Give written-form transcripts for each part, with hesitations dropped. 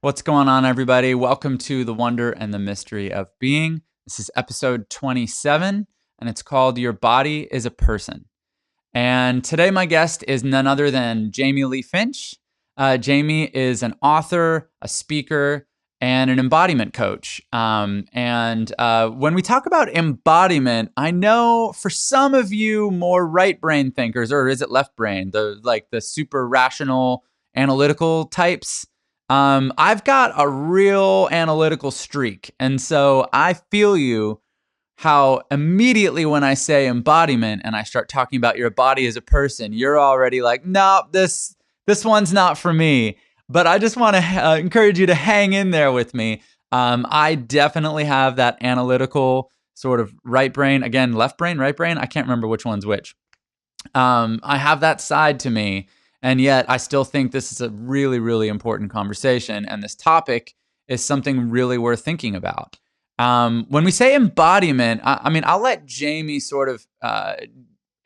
What's going on, everybody? Welcome to The Wonder and the Mystery of Being. This is episode 27, and it's called Your Body is a Person. And today my guest is none other than Jamie Lee Finch. Jamie is an author, a speaker, and an embodiment coach. When we talk about embodiment, I know for some of you more right brain thinkers, or is it left brain, the super rational, analytical types. I've got a real analytical streak, and so I feel you how immediately when I say embodiment and I start talking about your body as a person, you're already like, nope, this one's not for me. But I just want to encourage you to hang in there with me. I definitely have that analytical sort of right brain. Again, left brain, right brain. I can't remember which one's which. I have that side to me. And yet I still think this is a really, really important conversation. And this topic is something really worth thinking about. When we say embodiment, I mean, I'll let Jamie sort of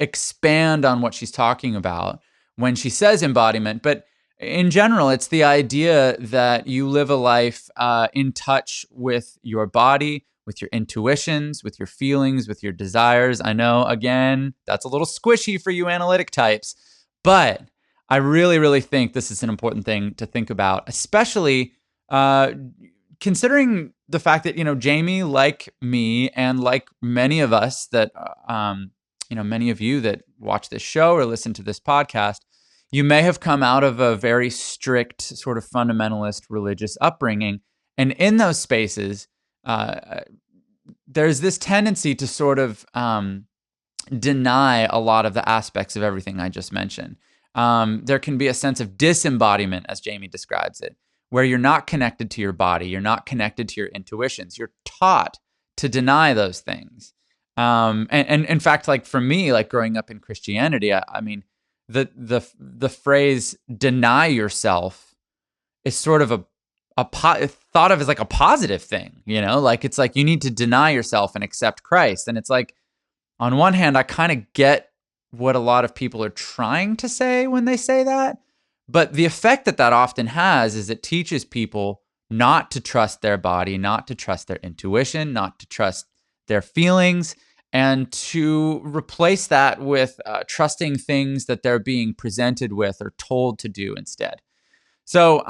expand on what she's talking about when she says embodiment. But in general, it's the idea that you live a life in touch with your body, with your intuitions, with your feelings, with your desires. I know, again, that's a little squishy for you analytic types, but I really, really think this is an important thing to think about, especially considering the fact that, Jamie, like me and like many of us that, many of you that watch this show or listen to this podcast, you may have come out of a very strict sort of fundamentalist religious upbringing. And in those spaces, there's this tendency to sort of deny a lot of the aspects of everything I just mentioned. There can be a sense of disembodiment, as Jamie describes it, where you're not connected to your body, you're not connected to your intuitions. You're taught to deny those things. And in fact, like for me, like growing up in Christianity, I mean, the phrase "deny yourself" is sort of thought of as like a positive thing, like it's like you need to deny yourself and accept Christ. And it's like, on one hand, I kind of get what a lot of people are trying to say when they say that. But the effect that often has is it teaches people not to trust their body, not to trust their intuition, not to trust their feelings, and to replace that with trusting things that they're being presented with or told to do instead. So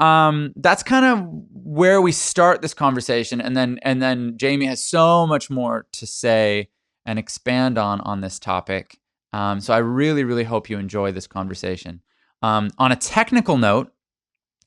that's kind of where we start this conversation. And then Jamie has so much more to say and expand on this topic. So I really, really hope you enjoy this conversation. On a technical note,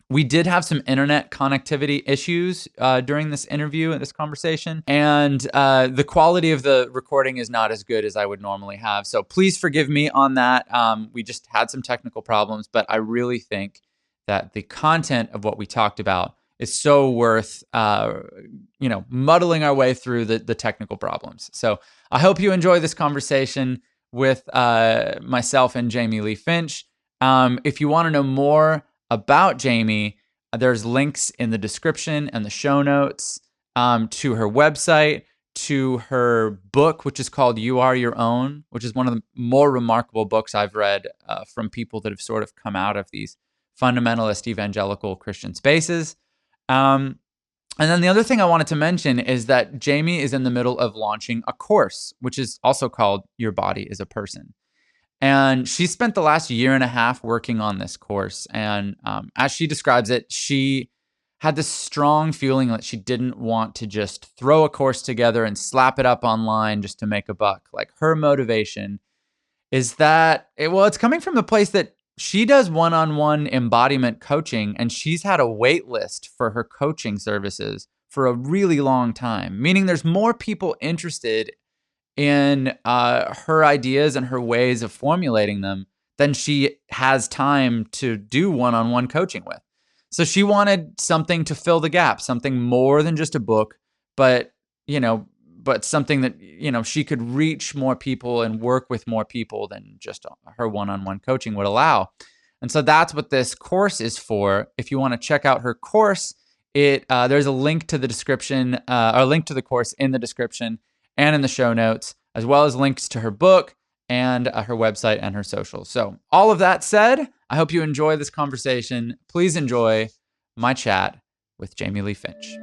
we did have some internet connectivity issues during this interview and this conversation, and the quality of the recording is not as good as I would normally have. So please forgive me on that. We just had some technical problems, but I really think that the content of what we talked about is so worth, muddling our way through the technical problems. So I hope you enjoy this conversation with myself and Jamie Lee Finch. If you want to know more about Jamie, there's links in the description and the show notes to her website, to her book, which is called You Are Your Own, which is one of the more remarkable books I've read from people that have sort of come out of these fundamentalist evangelical Christian spaces. And then the other thing I wanted to mention is that Jamie is in the middle of launching a course, which is also called Your Body is a Person. And she spent the last year and a half working on this course. And as she describes it, she had this strong feeling that she didn't want to just throw a course together and slap it up online just to make a buck. Like, her motivation is that, it's coming from the place that she does one-on-one embodiment coaching, and she's had a wait list for her coaching services for a really long time, meaning there's more people interested in her ideas and her ways of formulating them than she has time to do one-on-one coaching with. So she wanted something to fill the gap, something more than just a book, but something that, she could reach more people and work with more people than just her one-on-one coaching would allow. And so that's what this course is for. If you want to check out her course, there's a link to the description, or link to the course in the description and in the show notes, as well as links to her book and her website and her socials. So all of that said, I hope you enjoy this conversation. Please enjoy my chat with Jamie Lee Finch.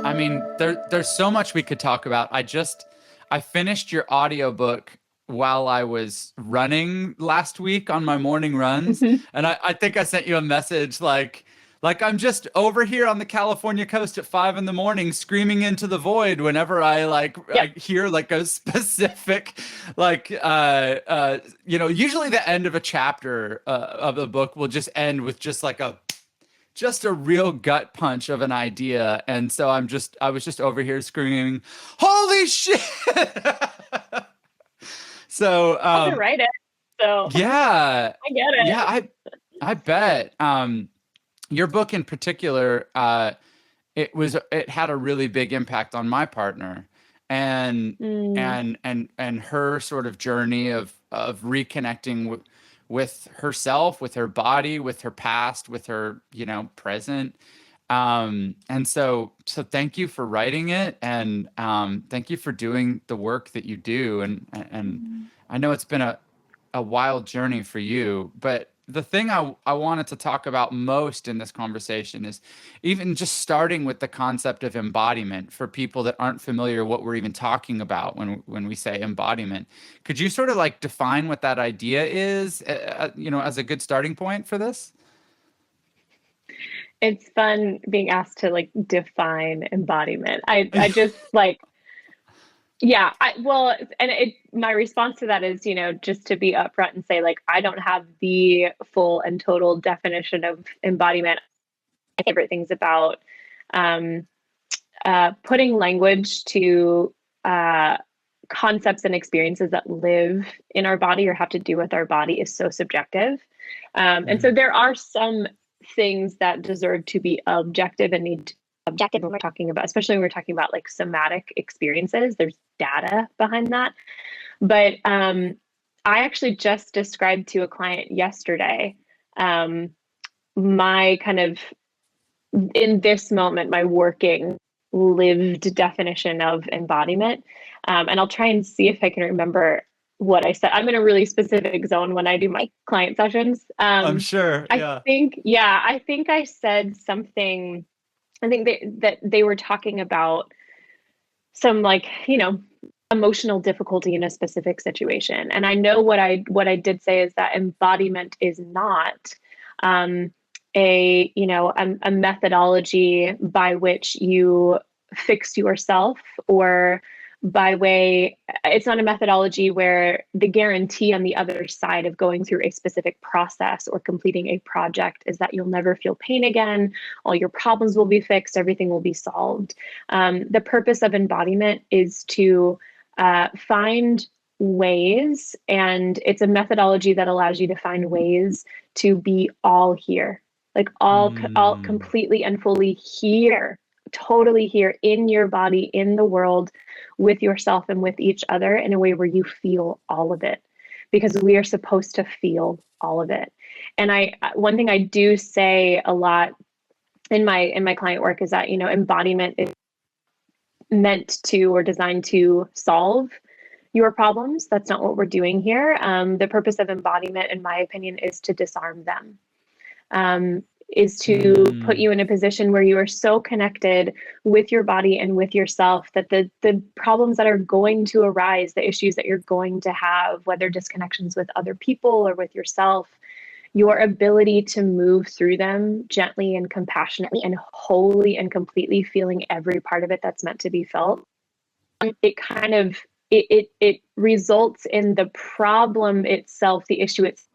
I mean, there's so much we could talk about. I finished your audiobook while I was running last week on my morning runs. And I think I sent you a message like I'm just over here on the California coast at 5 a.m. screaming into the void whenever I hear like a specific usually the end of a chapter of the book will just end with just a real gut punch of an idea. And so I was just over here screaming, holy shit. So I can write it. So yeah, I get it. yeah, I bet. Your book in particular, it had a really big impact on my partner, and her sort of journey of reconnecting with herself, with her body, with her past, with her present. And so thank you for writing it, and thank you for doing the work that you do. And I know it's been a wild journey for you, but the thing I wanted to talk about most in this conversation is even just starting with the concept of embodiment for people that aren't familiar what we're even talking about when we say embodiment. Could you sort of like define what that idea is, as a good starting point for this? It's fun being asked to like define embodiment. I just like, yeah, my response to that is, just to be upfront and say, like, I don't have the full and total definition of embodiment. My favorite things about putting language to concepts and experiences that live in our body or have to do with our body is so subjective. And so there are some things that deserve to be objective and need to be objective when we're talking about, especially when we're talking about like somatic experiences. There's data behind that. But I actually just described to a client yesterday my kind of, in this moment, my working lived definition of embodiment. And I'll try and see if I can remember what I said. I'm in a really specific zone when I do my client sessions. I'm sure. Yeah. I think I said something. I think that they were talking about some emotional difficulty in a specific situation. And I know what I did say is that embodiment is not a methodology by which you fix yourself, or it's not a methodology where the guarantee on the other side of going through a specific process or completing a project is that you'll never feel pain again, all your problems will be fixed, everything will be solved. The purpose of embodiment is to find ways, and it's a methodology that allows you to find ways to be all here, like all completely and fully here, totally here in your body, in the world, with yourself and with each other, in a way where you feel all of it, because we are supposed to feel all of it. And one thing I do say a lot in my client work is that, embodiment is meant to or designed to solve your problems. That's not what we're doing here. The purpose of embodiment, in my opinion, is to disarm them. Is to put you in a position where you are so connected with your body and with yourself that the problems that are going to arise, the issues that you're going to have, whether disconnections with other people or with yourself, your ability to move through them gently and compassionately and wholly and completely, feeling every part of it that's meant to be felt, it results in the problem itself, the issue itself,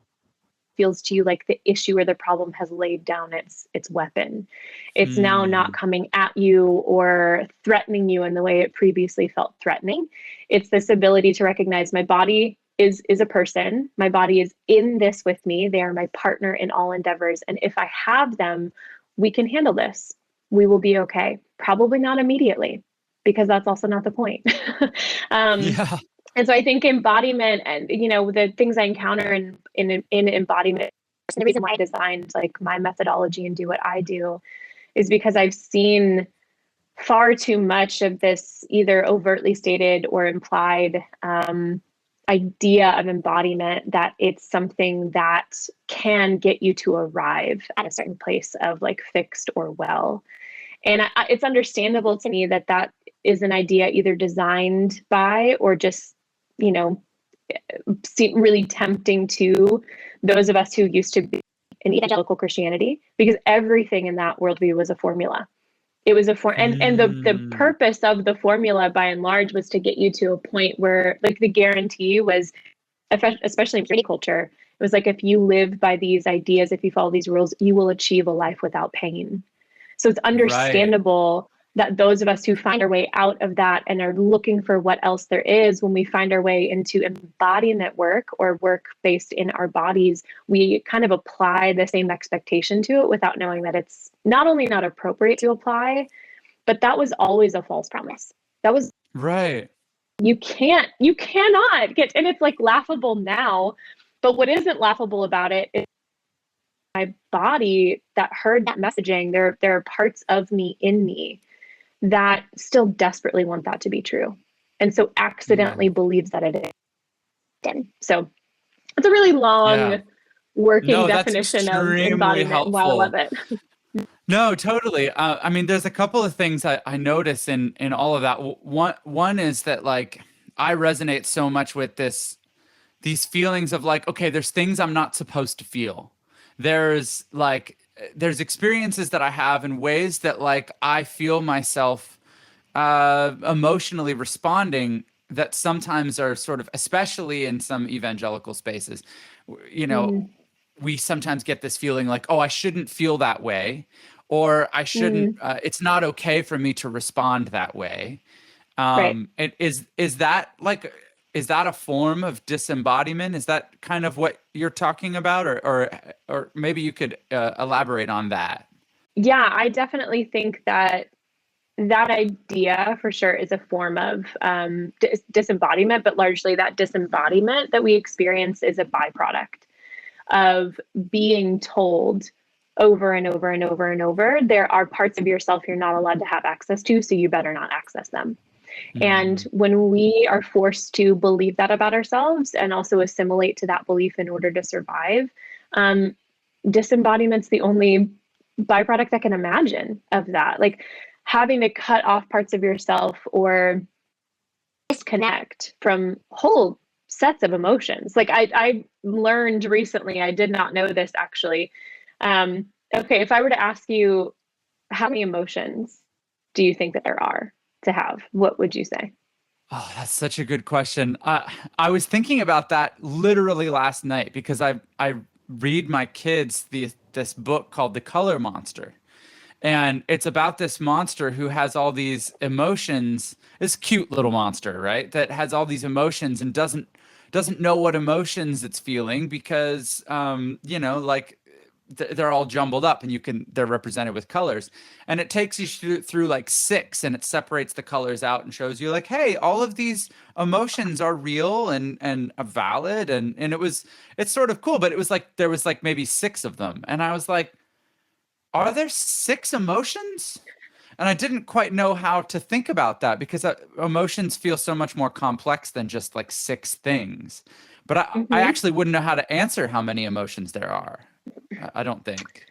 feels to you like the issue or the problem has laid down its weapon. It's now not coming at you or threatening you in the way it previously felt threatening. It's this ability to recognize my body is a person. My body is in this with me. They are my partner in all endeavors. And if I have them, we can handle this. We will be okay. Probably not immediately, because that's also not the point. Yeah. And so I think embodiment, and the things I encounter in embodiment, the reason why I designed like my methodology and do what I do, is because I've seen far too much of this either overtly stated or implied idea of embodiment that it's something that can get you to arrive at a certain place of like fixed or well. And it's understandable to me that that is an idea either designed by or just, you know, seem really tempting to those of us who used to be in evangelical Christianity, because everything in that worldview was a formula. It was and the Mm, purpose of the formula by and large was to get you to a point where like the guarantee was, especially in purity culture, it was like if you live by these ideas, if you follow these rules, you will achieve a life without pain. So it's right. understandable that those of us who find our way out of that and are looking for what else there is, when we find our way into embodiment work or work based in our bodies, we kind of apply the same expectation to it without knowing that it's not only not appropriate to apply, but that was always a false promise. That was, Right. you cannot get, and it's like laughable now, but what isn't laughable about it is my body that heard that messaging. There are parts of me in me that still desperately want that to be true, and so Yeah. accidentally believes that it is. So it's a really Yeah. long working No, that's definition of extremely embodiment and why I love helpful. it. No, totally. I mean, there's a couple of things I notice in all of that. One is that like I resonate so much with these feelings of like, okay, there's things I'm not supposed to feel. There's like there's experiences that I have in ways that like I feel myself emotionally responding that sometimes are sort of, especially in some evangelical spaces, you know, Mm-hmm. we sometimes get this feeling like, oh, I shouldn't feel that way, or I shouldn't. Mm-hmm. It's not okay for me to respond that way. Right. And is that like is that a form of disembodiment? Is that kind of what you're talking about, or maybe you could elaborate on that? Yeah, I definitely think that that idea for sure is a form of disembodiment, but largely that disembodiment that we experience is a byproduct of being told over and over and over and over, there are parts of yourself you're not allowed to have access to, so you better not access them. And Mm, when we are forced to believe that about ourselves and also assimilate to that belief in order to survive, um, disembodiment's the only byproduct I can imagine of that. Like having to cut off parts of yourself or disconnect from whole sets of emotions. Like I learned recently, I did not know this actually. Okay, if I were to ask you how many emotions do you think that there are to have, what would you say? oh, that's such a good question. I was thinking about that literally last night because I read my kids this book called The Color Monster. And it's about this monster who has all these emotions. This cute little monster, right? That has all these emotions and doesn't know what emotions it's feeling because like they're all jumbled up and they're represented with colors. And it takes you through like six and it separates the colors out and shows you like, hey, all of these emotions are real and valid and it's sort of cool, but it was like there was like maybe six of them. And I was like, are there six emotions? And I didn't quite know how to think about that because emotions feel so much more complex than just like six things. But I Mm-hmm. actually wouldn't know how to answer how many emotions there are. I don't think.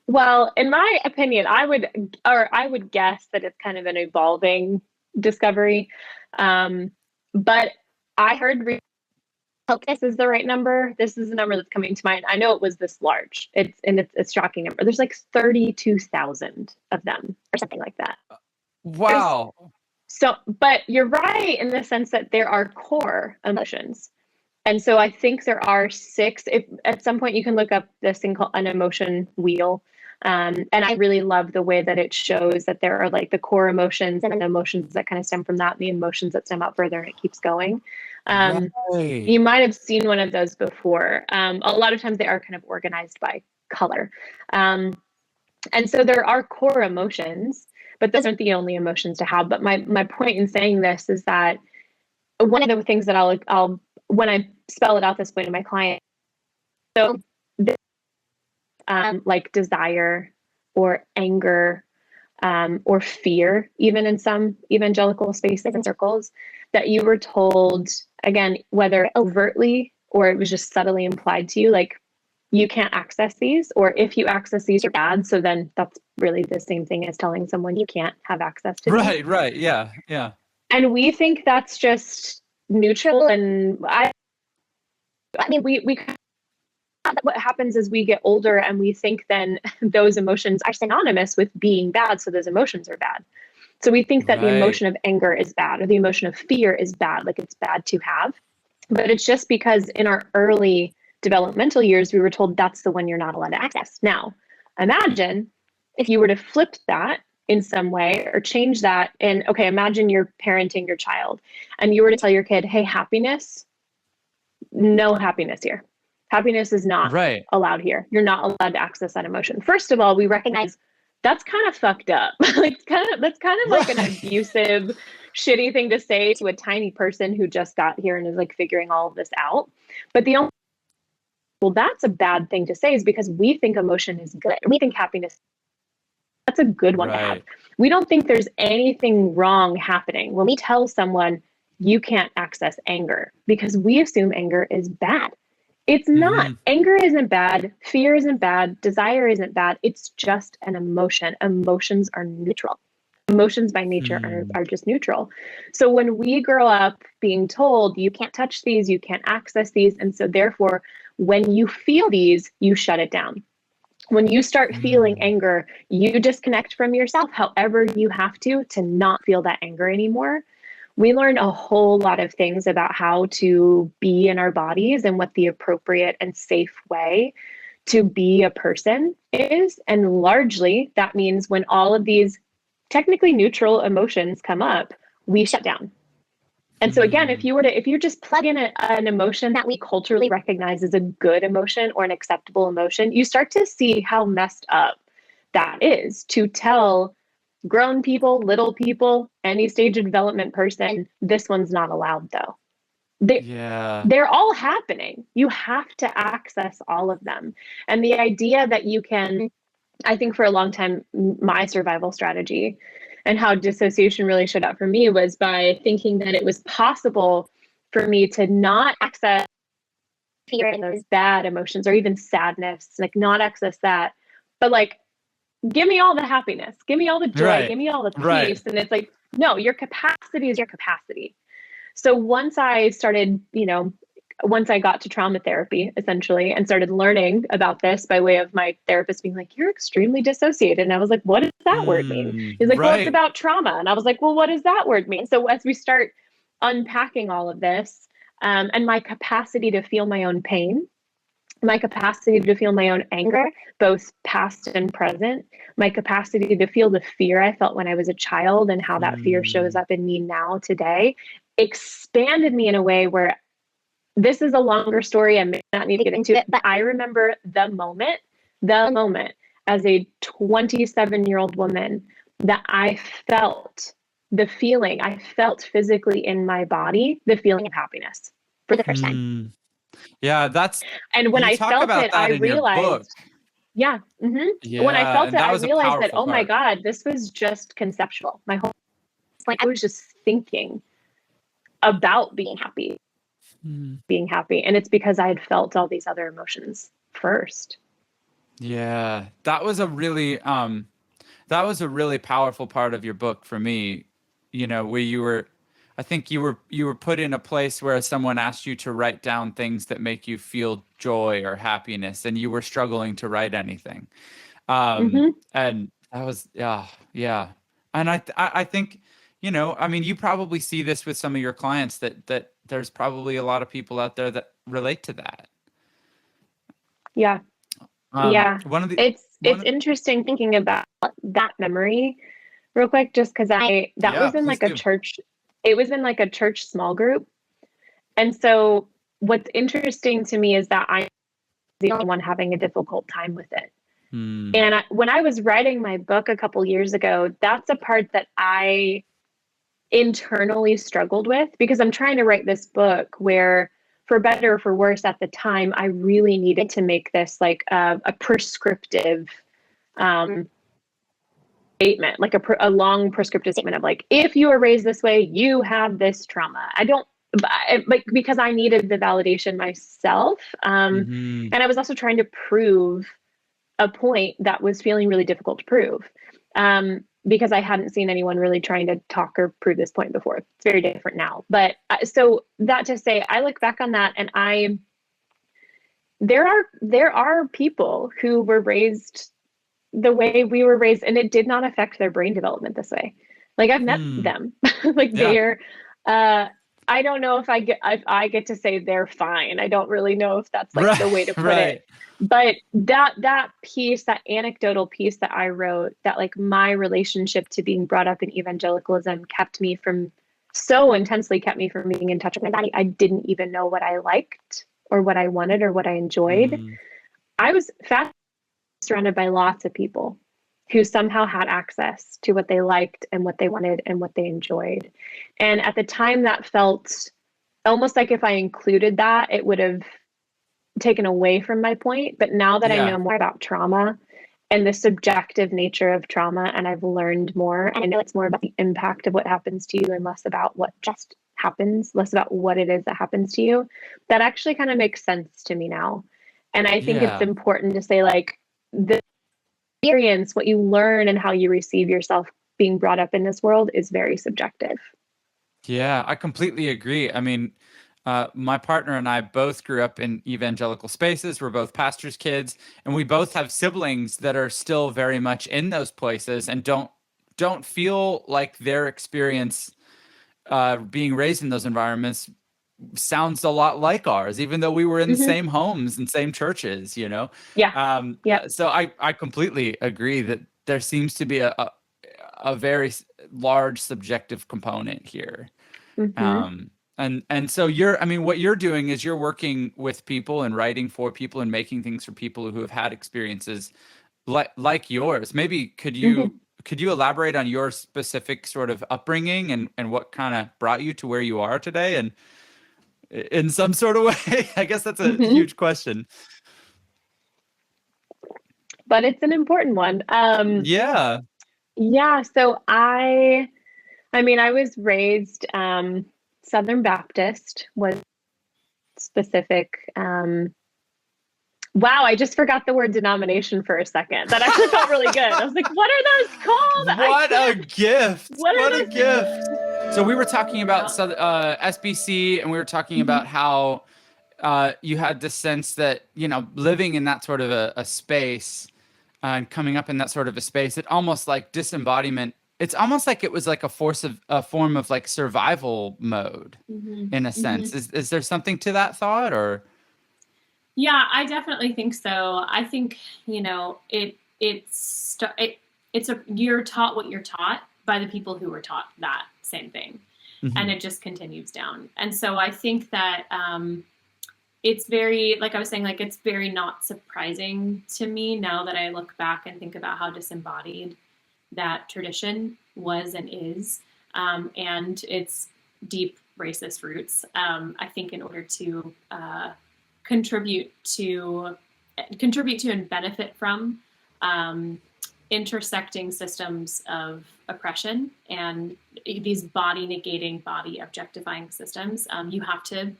Well, in my opinion, I would guess that it's kind of an evolving discovery. Um, but I heard, hope this is the right number. This is the number that's coming to mind. I know it was this large. It's a shocking number. There's like 32,000 of them or something like that. There's Wow. so, but you're right in the sense that there are core emotions. And so I think there are six. If at some point you can look up this thing called an emotion wheel. And I really love the way that it shows that there are like the core emotions and the emotions that kind of stem from that, and the emotions that stem out further, and it keeps going. Um, Right. you might have seen one of those before. A lot of times they are kind of organized by color. Um, and so there are core emotions, but those aren't the only emotions to have. But my point in saying this is that one of the things that I'll when I spell it out this way to my client, so like desire or anger, or fear, even in some evangelical spaces and circles, that you were told, again, whether overtly or it was just subtly implied to you, like, you can't access these, or if you access these, you're bad. So then that's really the same thing as telling someone you can't have access to these. Right. Yeah. Yeah. And we think that's just neutral. And I mean, we what happens is we get older and we think then those emotions are synonymous with being bad. So those emotions are bad. So we think that the Right. emotion of anger is bad or the emotion of fear is bad, like it's bad to have. But it's just because in our early developmental years, we were told that's the one you're not allowed to access. Now, imagine if you were to flip that in some way or change that. And okay, imagine you're parenting your child and you were to tell your kid, hey, happiness, no happiness here. Happiness is not Right. allowed here. You're not allowed to access that emotion. First of all, we recognize that's kind of fucked up. Like that's kind of like an Right. abusive, shitty thing to say to a tiny person who just got here and is like figuring all of this out. But the only well, that's a bad thing to say is because we think emotion is good. We think happiness, that's a good one to have. Right. We don't think there's anything wrong happening when we tell someone you can't access anger because we assume anger is bad. It's not. Hmm. Anger isn't bad. Fear isn't bad. Desire isn't bad. It's just an emotion. Emotions are neutral. Emotions by nature Hmm. are just neutral. So when we grow up being told you can't touch these, you can't access these, and so therefore, when you feel these, you shut it down. When you start feeling Hmm. anger, you disconnect from yourself however you have to not feel that anger anymore. We learn a whole lot of things about how to be in our bodies and what the appropriate and safe way to be a person is. And largely, that means when all of these technically neutral emotions come up, we shut down. And so again, Hmm. if you just plug in an emotion that we culturally recognize as a good emotion or an acceptable emotion, you start to see how messed up that is to tell grown people, little people, any stage of development person, this one's not allowed though. They Yeah. they're all happening. You have to access all of them. And the idea that you can, I think for a long time, my survival strategy and how dissociation really showed up for me was by thinking that it was possible for me to not access fear and those bad emotions or even sadness, like not access that, but like give me all the happiness, give me all the joy, Right. give me all the Right. peace. And it's like, no, your capacity is your capacity. So once I started, once I got to trauma therapy essentially and started learning about this by way of my therapist being like, you're extremely dissociated. And I was like, what does that word mean? Hmm. He's like, well, it's Right. about trauma. And I was like, well, what does that word mean? So as we start unpacking all of this and my capacity to feel my own pain, my capacity to feel my own anger, both past and present, my capacity to feel the fear I felt when I was a child and how that fear shows Hmm. up in me now today, expanded me in a way where this is a longer story. I may not need to get into it, but I remember the moment as a 27-year-old woman that I felt the feeling, I felt physically in my body, the feeling of happiness for the first time. Hmm. Yeah, that's And when you I talk felt about it, I that in your book. realized, yeah. When I Yeah, felt and it, that I was a realized that, powerful oh my part. God, this was just conceptual. My whole point, I was just thinking about Hmm. being happy. And it's because I had felt all these other emotions first. Yeah, that was a really powerful part of your book for me, where I think you were put in a place where someone asked you to write down things that make you feel joy or happiness, and you were struggling to write anything. Mm-hmm. And that was, yeah, yeah. And I think, I mean, you probably see this with some of your clients that there's probably a lot of people out there that relate to that. Yeah. Yeah. One of the one It's of interesting thinking about that memory real quick, just because that Yeah, was in please like a do. church, it was in like a church small group. And so what's interesting to me is that I'm the only one having a difficult time with it. Hmm. And when I was writing my book a couple years ago, that's a part that I internally struggled with because I'm trying to write this book where, for better or for worse, at the time, I really needed to make this like a prescriptive um, statement, like a long prescriptive statement of like, if you were raised this way, you have this trauma. I don't, like, because I needed the validation myself. Hmm. And I was also trying to prove a point that was feeling really difficult to prove. Because I hadn't seen anyone really trying to talk or prove this point before. It's very different now. But so that to say, I look back on that and there are people who were raised the way we were raised, and it did not affect their brain development this way. Like I've met Hmm. them. Like Yeah. they're I don't know if I get to say they're fine. I don't really know if that's like Right. the way to put it. Right. But that piece, that anecdotal piece that I wrote, that like my relationship to being brought up in evangelicalism kept me from so intensely kept me from being in touch with my body. I didn't even know what I liked or what I wanted or what I enjoyed. Hmm. I was fast surrounded by lots of people who somehow had access to what they liked and what they wanted and what they enjoyed. And at the time, that felt almost like if I included that, it would have taken away from my point. But now that I Yeah. know more about trauma and the subjective nature of trauma, and I've learned more, and I know it's more about the impact of what happens to you and less about what just happens, less about what it is that happens to you, that actually kind of makes sense to me now. And I think it's Yeah. important to say, like, the experience, what you learn, and how you receive yourself being brought up in this world is very subjective. Yeah, I completely agree. I mean, my partner and I both grew up in evangelical spaces. We're both pastors' kids, and we both have siblings that are still very much in those places and don't feel like their experience being raised in those environments sounds a lot like ours, even though we were in the Mm-hmm. same homes and same churches, you know? Yeah. Yep. So I completely agree that there seems to be a very large subjective component here. Mm-hmm. Um, and so I mean, what you're doing is you're working with people and writing for people and making things for people who have had experiences like yours. Maybe Mm-hmm. could you elaborate on your specific sort of upbringing and what kind of brought you to where you are today and in some sort of way? I guess that's a Mm-hmm. huge question. But it's an important one. Yeah. Yeah. So I mean, I was raised Southern Baptist was specific. Wow, I just forgot the word denomination for a second. That actually felt really good. I was like, what are those called? I What a can't. gift. What are What a those? gift. So we were talking about Yeah. SBC, and we were talking Mm-hmm. about how you had this sense that, you know, living in that sort of a space and coming up in that sort of a space, it almost like disembodiment. It's almost like it was like a form of like survival mode Mm-hmm. in a Mm-hmm. sense. Is there something to that thought or? Yeah, I definitely think so. I think, you know, it's you're taught what you're taught by the people who were taught that same thing, and Mhm. it just continues down. And so I think that it's very, like I was saying, like it's very not surprising to me now that I look back and think about how disembodied that tradition was and is, and its deep racist roots. I think in order to contribute to and benefit from um, intersecting systems of oppression and these body negating, body objectifying systems, you have to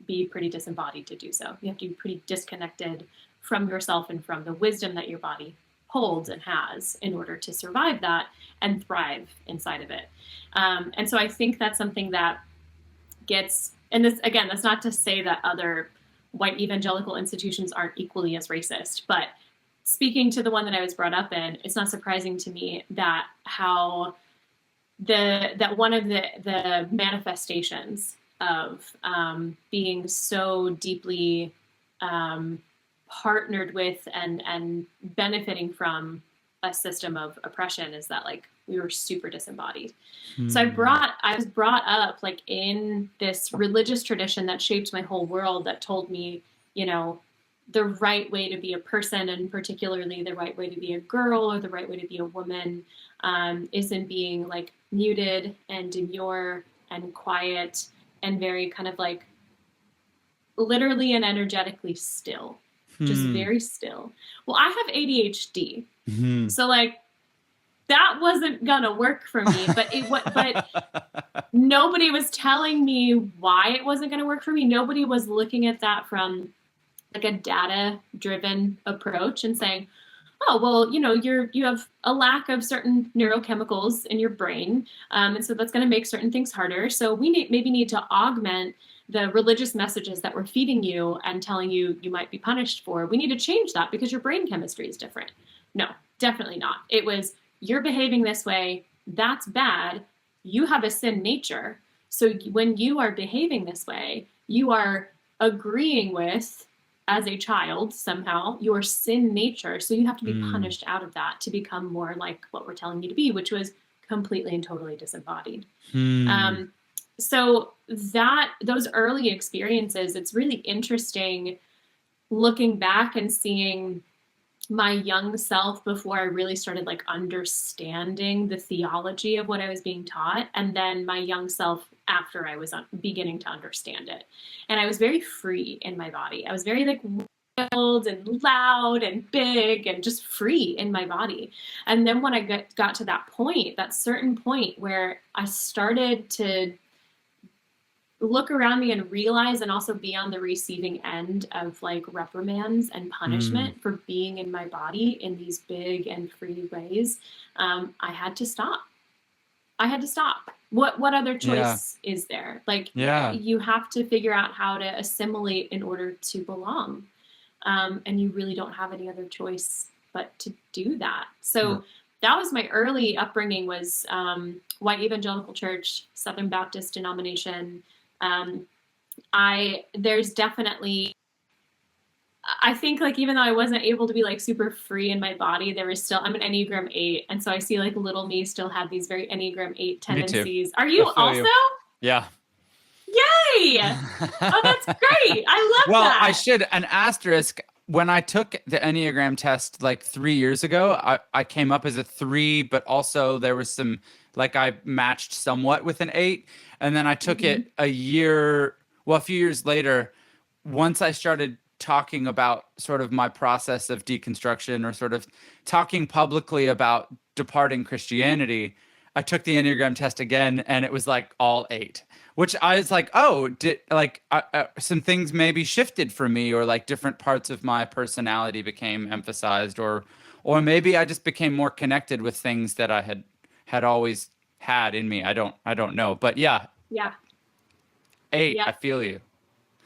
be pretty disembodied to do so. You have to be pretty disconnected from yourself and from the wisdom that your body holds and has in order to survive that and thrive inside of it. And so I think that's something that gets, and this again, that's not to say that other white evangelical institutions aren't equally as racist, but speaking to the one that I was brought up in, it's not surprising to me that how that one of the manifestations of being so deeply partnered with and benefiting from a system of oppression is that like we were super disembodied. So Hmm. I was brought up like in this religious tradition that shaped my whole world, that told me, you know, the right way to be a person, and particularly the right way to be a girl or the right way to be a woman, is in being like muted and demure and quiet and very kind of like literally and energetically still, just Hmm. very still. Well, I have ADHD. Hmm. So like that wasn't gonna work for me. But nobody was telling me why it wasn't gonna work for me. Nobody was looking at that from like a data-driven approach and saying, oh, well, you have a lack of certain neurochemicals in your brain, and so that's going to make certain things harder. So we maybe need to augment the religious messages that we're feeding you and telling you you might be punished for. We need to change that because your brain chemistry is different. No, definitely not. It was, you're behaving this way, that's bad, you have a sin nature. So when you are behaving this way, you are agreeing with, as a child, somehow, your sin nature. So you have to be punished out of that to become more like what we're telling you to be, which was completely and totally disembodied. So those early experiences, it's really interesting looking back and seeing my young self before I really started like understanding the theology of what I was being taught, and then my young self after I was beginning to understand it. And I was very free in my body. I was very like wild and loud and big and just free in my body. And then when I got to that point, that certain point where I started to look around me and realize and also be on the receiving end of like reprimands and punishment for being in my body in these big and free ways, I had to stop. What other choice is there? Like, you have to figure out how to assimilate in order to belong. And you really don't have any other choice but to do that. So that was my early upbringing, was white evangelical church, Southern Baptist denomination. There's definitely, I think like, even though I wasn't able to be like super free in my body, there was still, I'm an Enneagram 8. And so I see like little me still had these very Enneagram 8 tendencies. Are you also? Yeah. Yay. Oh, that's great. I love that. Well, I should, an asterisk. When I took the Enneagram test like 3 years ago, I came up as a 3, but also there was some, like I matched somewhat with an 8. And then I took it a few years later, once I started talking about sort of my process of deconstruction, or sort of talking publicly about departing Christianity, I took the Enneagram test again, and it was like all 8, which I was like, oh, some things maybe shifted for me, or like different parts of my personality became emphasized, or maybe I just became more connected with things that I had always had in me. I don't know, but yeah. 8, I feel you.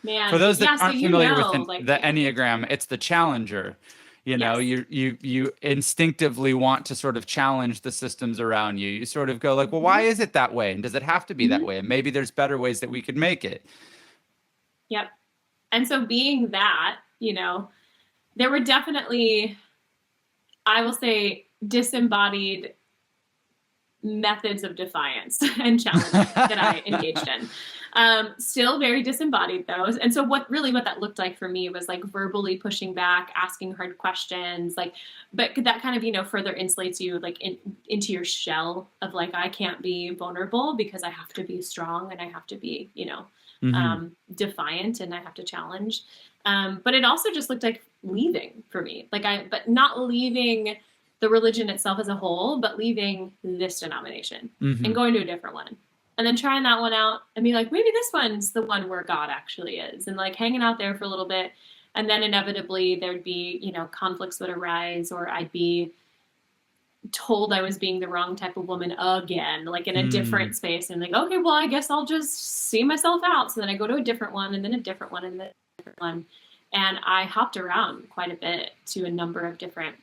Man. For those that aren't familiar with the Enneagram, Enneagram, it's the challenger. You instinctively want to sort of challenge the systems around you. You sort of go like, well, why is it that way? And does it have to be that way? And maybe there's better ways that we could make it. Yep. And so being that, there were definitely, I will say, disembodied methods of defiance and challenge that I engaged in. Still very disembodied those. And so what that looked like for me was like verbally pushing back, asking hard questions, but that kind of, further insulates you like into your shell of like, I can't be vulnerable because I have to be strong and I have to be, defiant, and I have to challenge. But it also just looked like leaving for me, but not leaving the religion itself as a whole, but leaving this denomination and going to a different one. And then trying that one out and be like, maybe this one's the one where God actually is, and like hanging out there for a little bit. And then inevitably there'd be, conflicts would arise, or I'd be told I was being the wrong type of woman again, like in a different space. And like, okay, well, I guess I'll just see myself out. So then I go to a different one, and then a different one, and then a different one. And I hopped around quite a bit to a number of different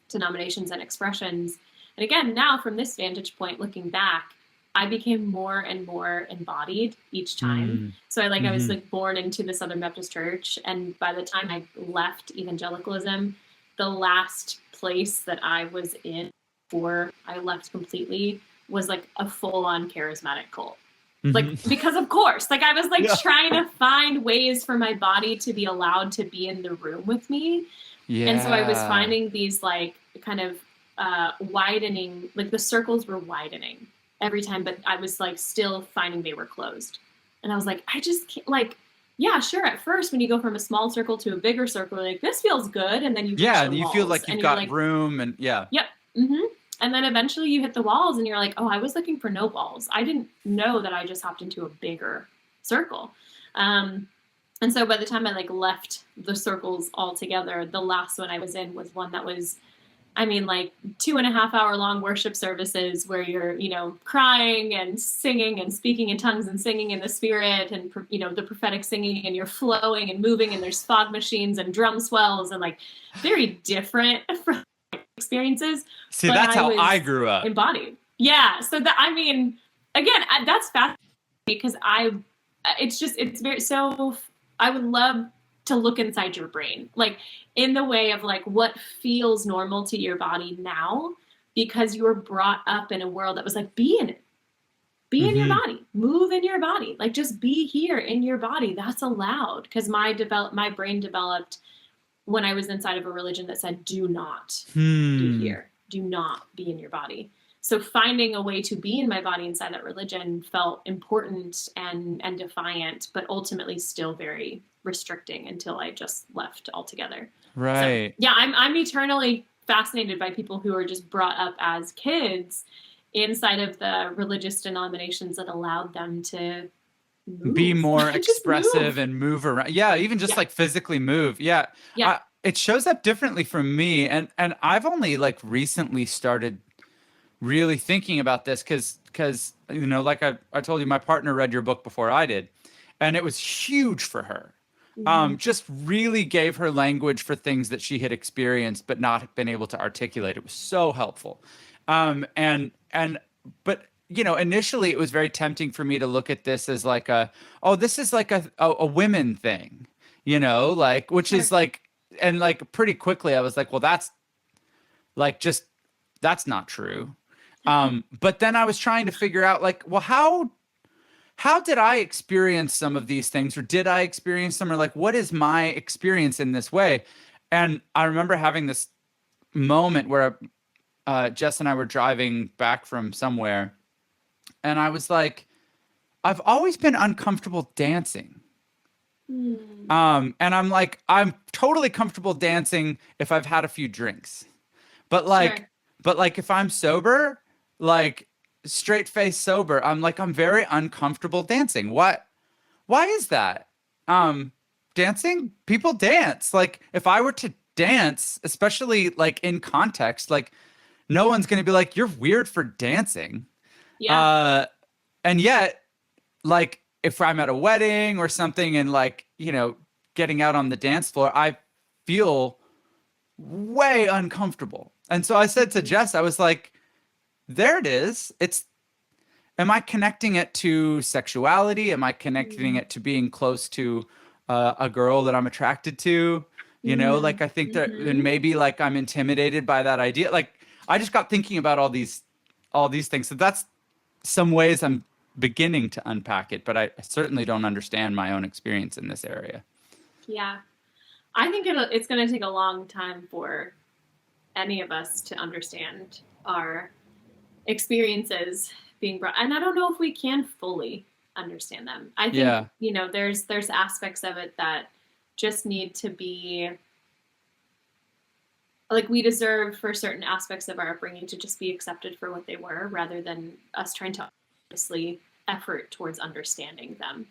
denominations and expressions. And again, now from this vantage point, looking back, I became more and more embodied each time. So I was like born into the Southern Baptist Church. And by the time I left evangelicalism, the last place that I was in before I left completely was like a full-on charismatic cult. Like, because of course, like I was like trying to find ways for my body to be allowed to be in the room with me. Yeah. And so I was finding these like kind of widening, like the circles were widening every time, but I was like still finding they were closed. And I was like, I just can't, like, yeah, sure. At first, when you go from a small circle to a bigger circle, like this feels good. And then you you feel like you've got like, room and Yep. And then eventually you hit the walls and you're like, oh, I was looking for no walls. I didn't know that I just hopped into a bigger circle. And so by the time I like left the circles altogether, the last one I was in was one that was, I mean, like 2.5 hour long worship services where you're, you know, crying and singing and speaking in tongues and singing in the spirit and, you know, the prophetic singing, and you're flowing and moving, and there's fog machines and drum swells and like very different experiences. See, but that's how was I grew up. Embodied. Yeah. So that, I mean, again, that's fascinating because it's very, so I would love to look inside your brain, like in the way of like what feels normal to your body now, because you were brought up in a world that was like, be in it, be in your body, move in your body, like just be here in your body. That's allowed. Because my brain developed when I was inside of a religion that said, do not be here, do not be in your body. So finding a way to be in my body inside that religion felt important and defiant, but ultimately still very restricting until I just left altogether. Right. So, yeah, I'm eternally fascinated by people who are just brought up as kids inside of the religious denominations that allowed them to be more expressive move. and move around. Yeah, even just like physically move. Yeah. It shows up differently from me. And I've only like recently started really thinking about this because you know, like I told you, my partner read your book before I did, and it was huge for her. Just really gave her language for things that she had experienced but not been able to articulate. It was so helpful. But you know, initially it was very tempting for me to look at this as like this is like a women thing, you know, like, which is like, and like pretty quickly I was like, well, that's like, that's not true. But then I was trying to figure out like, well, how did I experience some of these things, or did I experience them, or like, what is my experience in this way? And I remember having this moment where Jess and I were driving back from somewhere, and I was like, I've always been uncomfortable dancing. And I'm like, I'm totally comfortable dancing if I've had a few drinks. But like, if I'm sober, like straight face sober, I'm like, I'm very uncomfortable dancing. Why is that? Dancing, people dance. Like if I were to dance, especially like in context, like no one's going to be like, you're weird for dancing. Yeah. And yet, like if I'm at a wedding or something and like, you know, getting out on the dance floor, I feel way uncomfortable. And so I said to Jess, I was like, there it is. Am I connecting it to sexuality? Am I connecting it to being close to a girl that I'm attracted to? You know, like I think that, and maybe like I'm intimidated by that idea. Like I just got thinking about all these things. So that's some ways I'm beginning to unpack it, but I certainly don't understand my own experience in this area. Yeah. I think it's going to take a long time for any of us to understand our experiences being brought, and I don't know if we can fully understand them. I think, you know, there's aspects of it that just need to be like, we deserve for certain aspects of our upbringing to just be accepted for what they were, rather than us trying to honestly effort towards understanding them.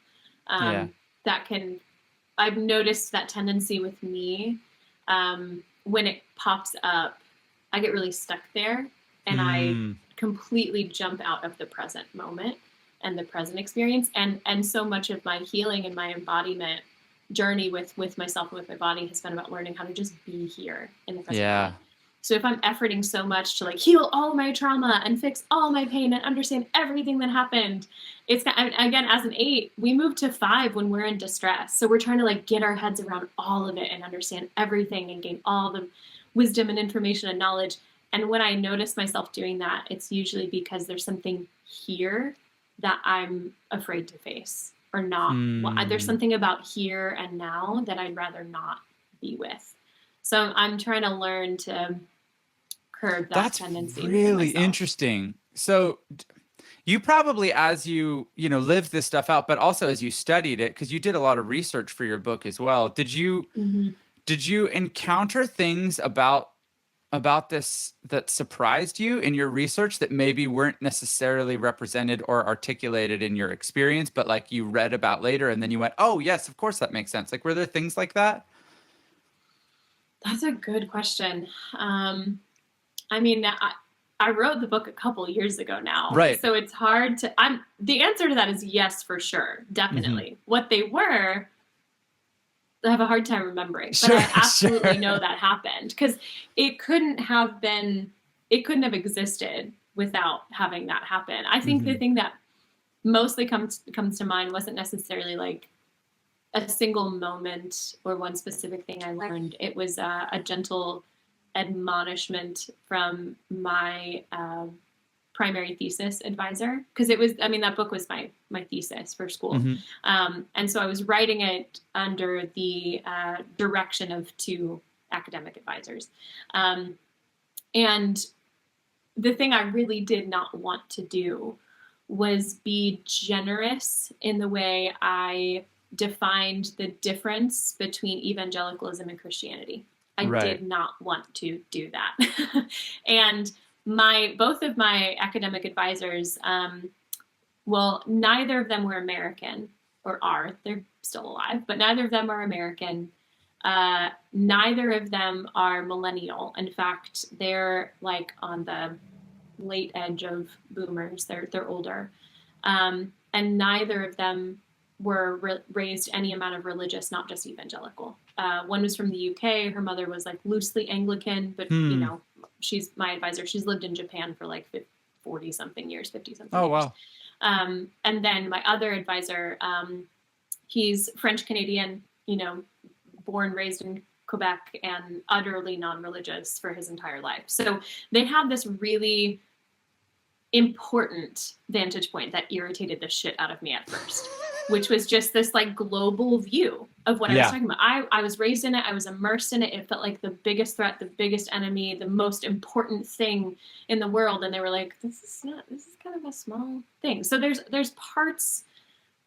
I've noticed that tendency with me, when it pops up, I get really stuck there, and I completely jump out of the present moment and the present experience. And so much of my healing and my embodiment journey with myself and with my body has been about learning how to just be here in the present moment. So if I'm efforting so much to like heal all my trauma and fix all my pain and understand everything that happened, it's, again, as an 8, we move to 5 when we're in distress. So we're trying to like get our heads around all of it and understand everything and gain all the wisdom and information and knowledge. And when I notice myself doing that, it's usually because there's something here that I'm afraid to face or not. Well, there's something about here and now that I'd rather not be with. So I'm trying to learn to curb that tendency. That's really interesting. So you probably, as you lived this stuff out, but also as you studied it, because you did a lot of research for your book as well. Did you encounter things about about this that surprised you in your research that maybe weren't necessarily represented or articulated in your experience, but like you read about later and then you went, oh, yes, of course that makes sense? Like, were there things like that? That's a good question. I mean, I wrote the book a couple years ago now, Right. so it's hard to. The answer to that is yes, for sure, definitely. Mm-hmm. What they were, I have a hard time remembering, Sure, but I absolutely sure. know that happened because it couldn't have existed without having that happen. I think the Mm-hmm. thing that mostly comes to mind wasn't necessarily like a single moment or one specific thing I learned. It was a gentle admonishment from my primary thesis advisor, because it was, I mean, that book was my thesis for school. Mm-hmm. And so I was writing it under the direction of two academic advisors. And the thing I really did not want to do was be generous in the way I defined the difference between evangelicalism and Christianity. I Right. did not want to do that. And both of my academic advisors, well, neither of them were American, or are, they're still alive, but neither of them are American. Neither of them are millennial. In fact, they're like on the late edge of boomers. They're older. And neither of them were raised any amount of religious, not just evangelical. One was from the UK. Her mother was like loosely Anglican, but you know, she's my advisor. She's lived in Japan for like 40 something years, 50 something Oh, years. wow. And then my other advisor, he's French Canadian, you know, born, raised in Quebec, and utterly non-religious for his entire life. So they had this really important vantage point that irritated the shit out of me at first, which was just this like global view of what I was talking about. I was raised in it. I was immersed in it. It felt like the biggest threat, the biggest enemy, the most important thing in the world. And they were like, this is kind of a small thing. So there's parts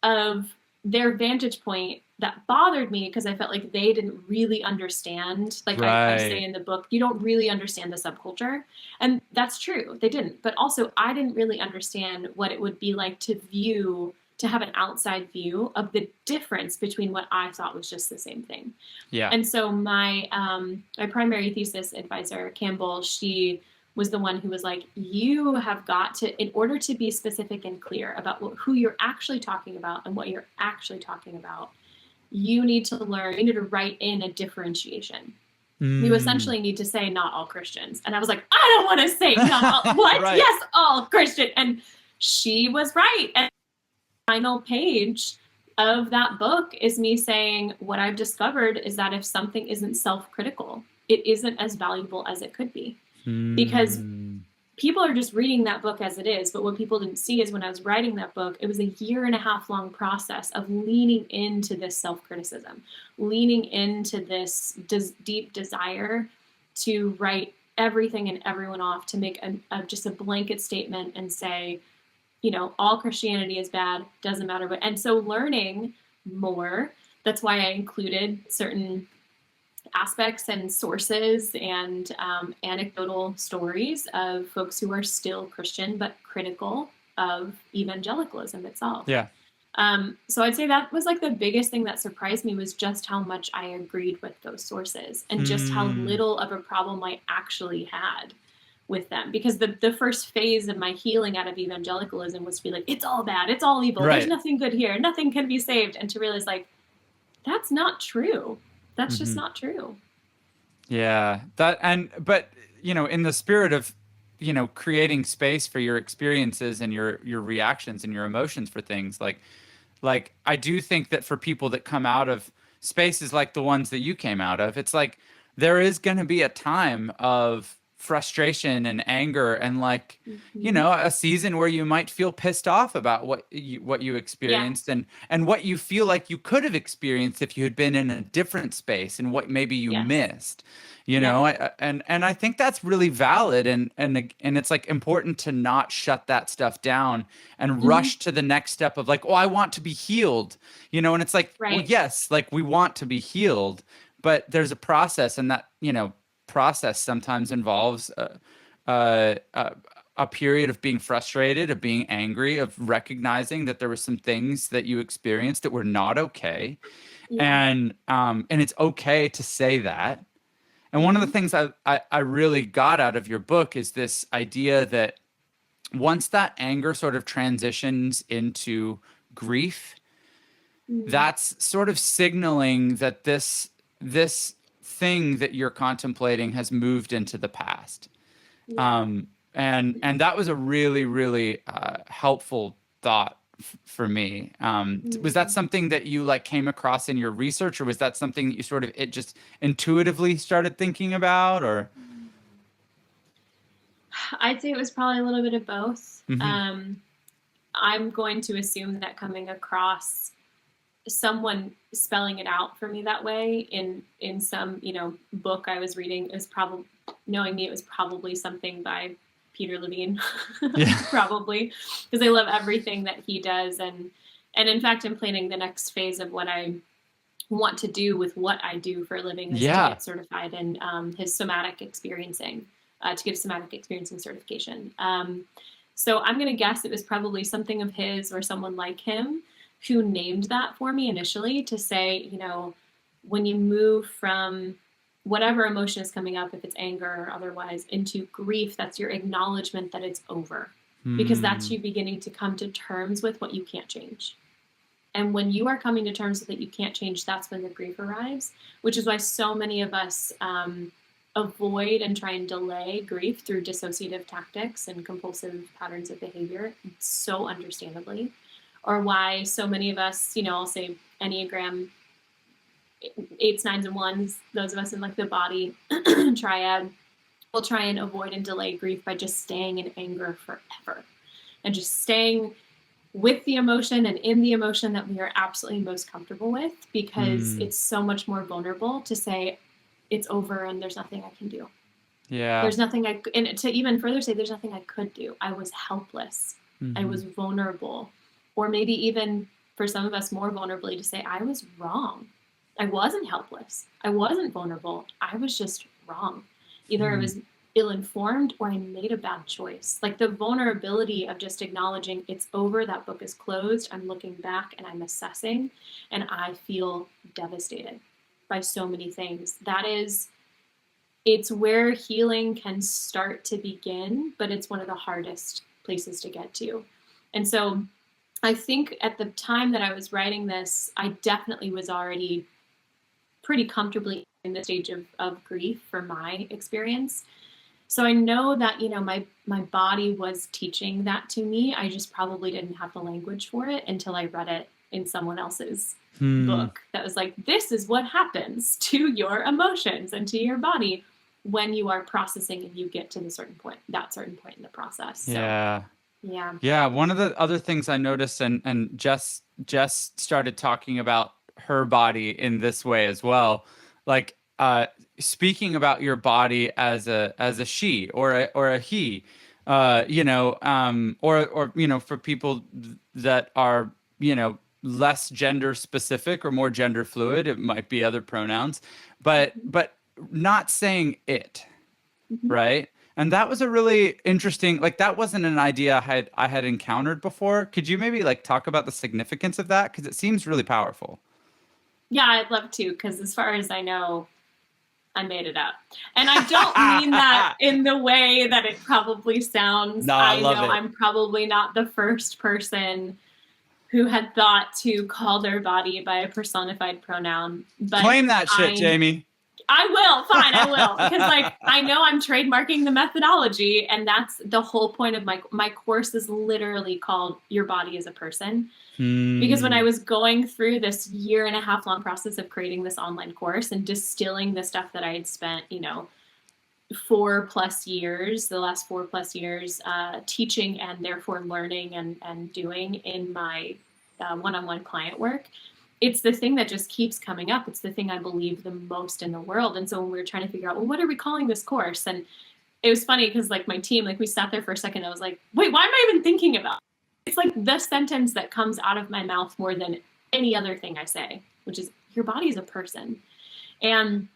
of their vantage point that bothered me because I felt like they didn't really understand. Like I say in the book, you don't really understand the subculture. And that's true. They didn't. But also I didn't really understand what it would be like to have an outside view of the difference between what I thought was just the same thing. Yeah. And so my primary thesis advisor, Campbell, she was the one who was like, you have got to, in order to be specific and clear about who you're actually talking about and what you're actually talking about, you need to write in a differentiation. You essentially need to say not all Christians. And I was like, I don't want to say not all, what? Right. Yes, all Christian. And she was right. And the final page of that book is me saying, what I've discovered is that if something isn't self-critical, it isn't as valuable as it could be. Because people are just reading that book as it is. But what people didn't see is when I was writing that book, it was a 1.5 year long process of leaning into this self-criticism, leaning into this deep desire to write everything and everyone off, to make just a blanket statement and say, you know, all Christianity is bad, doesn't matter. And so learning more, that's why I included certain aspects and sources and anecdotal stories of folks who are still Christian but critical of evangelicalism itself. Yeah. So I'd say that was like the biggest thing that surprised me, was just how much I agreed with those sources and just how little of a problem I actually had with them. Because the first phase of my healing out of evangelicalism was to be like, it's all bad, it's all evil, there's nothing good here, nothing can be saved. And to realize like, that's not true. That's just not true. Yeah. But you know, in the spirit of, you know, creating space for your experiences and your reactions and your emotions for things, like I do think that for people that come out of spaces like the ones that you came out of, it's like there is going to be a time of frustration and anger and like, you know, a season where you might feel pissed off about what you experienced and what you feel like you could have experienced if you had been in a different space and what maybe you missed, you know. And I think that's really valid, and it's like important to not shut that stuff down and rush to the next step of like, oh, I want to be healed, you know. And it's like, well, yes, like we want to be healed, but there's a process, and that, you know, process sometimes involves a, a period of being frustrated, of being angry, of recognizing that there were some things that you experienced that were not okay. Yeah. And it's okay to say that. And one of the things I really got out of your book is this idea that once that anger sort of transitions into grief, that's sort of signaling that this thing that you're contemplating has moved into the past. Yeah. And that was a really, really helpful thought for me. Was that something that you like came across in your research, or was that something that you sort of it just intuitively started thinking about, or? I'd say it was probably a little bit of both. Mm-hmm. I'm going to assume that coming across someone spelling it out for me that way in some book I was reading is probably, knowing me, it was probably something by Peter Levine. Yeah. Probably, because I love everything that he does, and in fact I'm planning the next phase of what I want to do with what I do for a living is to get certified in his somatic experiencing, to get a somatic experiencing certification. So I'm going to guess it was probably something of his or someone like him who named that for me initially, to say, when you move from whatever emotion is coming up, if it's anger or otherwise, into grief, that's your acknowledgement that it's over, because that's you beginning to come to terms with what you can't change. And when you are coming to terms with that you can't change, that's when the grief arrives, which is why so many of us avoid and try and delay grief through dissociative tactics and compulsive patterns of behavior, so understandably. Or why so many of us, I'll say Enneagram 8s, 9s, and 1s, those of us in like the body triad, will try and avoid and delay grief by just staying in anger forever and just staying with the emotion and in the emotion that we are absolutely most comfortable with, because it's so much more vulnerable to say it's over and there's nothing I can do. Yeah. There's nothing and to even further say there's nothing I could do. I was helpless. I was vulnerable. Or maybe even for some of us more vulnerably to say I was wrong. I wasn't helpless. I wasn't vulnerable. I was just wrong. Either I was ill-informed or I made a bad choice. Like the vulnerability of just acknowledging it's over, that book is closed, I'm looking back and I'm assessing, and I feel devastated by so many things. It's where healing can start to begin, but it's one of the hardest places to get to. And so I think at the time that I was writing this, I definitely was already pretty comfortably in the stage of grief for my experience. So I know that, my body was teaching that to me. I just probably didn't have the language for it until I read it in someone else's book that was like, this is what happens to your emotions and to your body when you are processing and you get to that certain point in the process. So, yeah. One of the other things I noticed, and Jess started talking about her body in this way as well, like speaking about your body as a she or a he, or for people that are less gender specific or more gender fluid, it might be other pronouns, but not saying it, right? And that was a really interesting, like that wasn't an idea I had encountered before. Could you maybe like talk about the significance of that? Because it seems really powerful. Yeah, I'd love to, because as far as I know, I made it up. And I don't mean that in the way that it probably sounds. No, I love it. I'm probably not the first person who had thought to call their body by a personified pronoun. But claim that shit, Jamie. I will. Fine, I will. Because I know I'm trademarking the methodology, and that's the whole point of my course is literally called Your Body as a Person. Because when I was going through this 1.5 year long process of creating this online course and distilling the stuff that I had spent, 4+ years, the last 4+ years, teaching and therefore learning and doing in my one-on-one client work, it's the thing that just keeps coming up. It's the thing I believe the most in the world. And so when we were trying to figure out, well, what are we calling this course? And it was funny because my team, we sat there for a second. I was like, wait, why am I even thinking about it? It's like the sentence that comes out of my mouth more than any other thing I say, which is your body is a person. And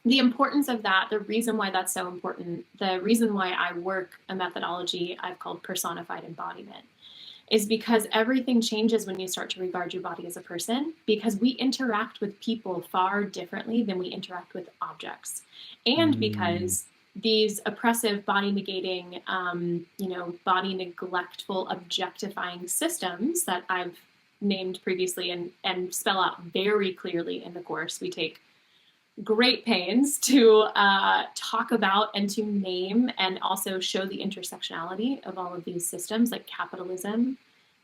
the importance of that, the reason why that's so important, the reason why I work a methodology I've called personified embodiment, is because everything changes when you start to regard your body as a person, because we interact with people far differently than we interact with objects. And because these oppressive, body negating, body neglectful, objectifying systems that I've named previously and spell out very clearly in the course, we take great pains to talk about and to name and also show the intersectionality of all of these systems, like capitalism,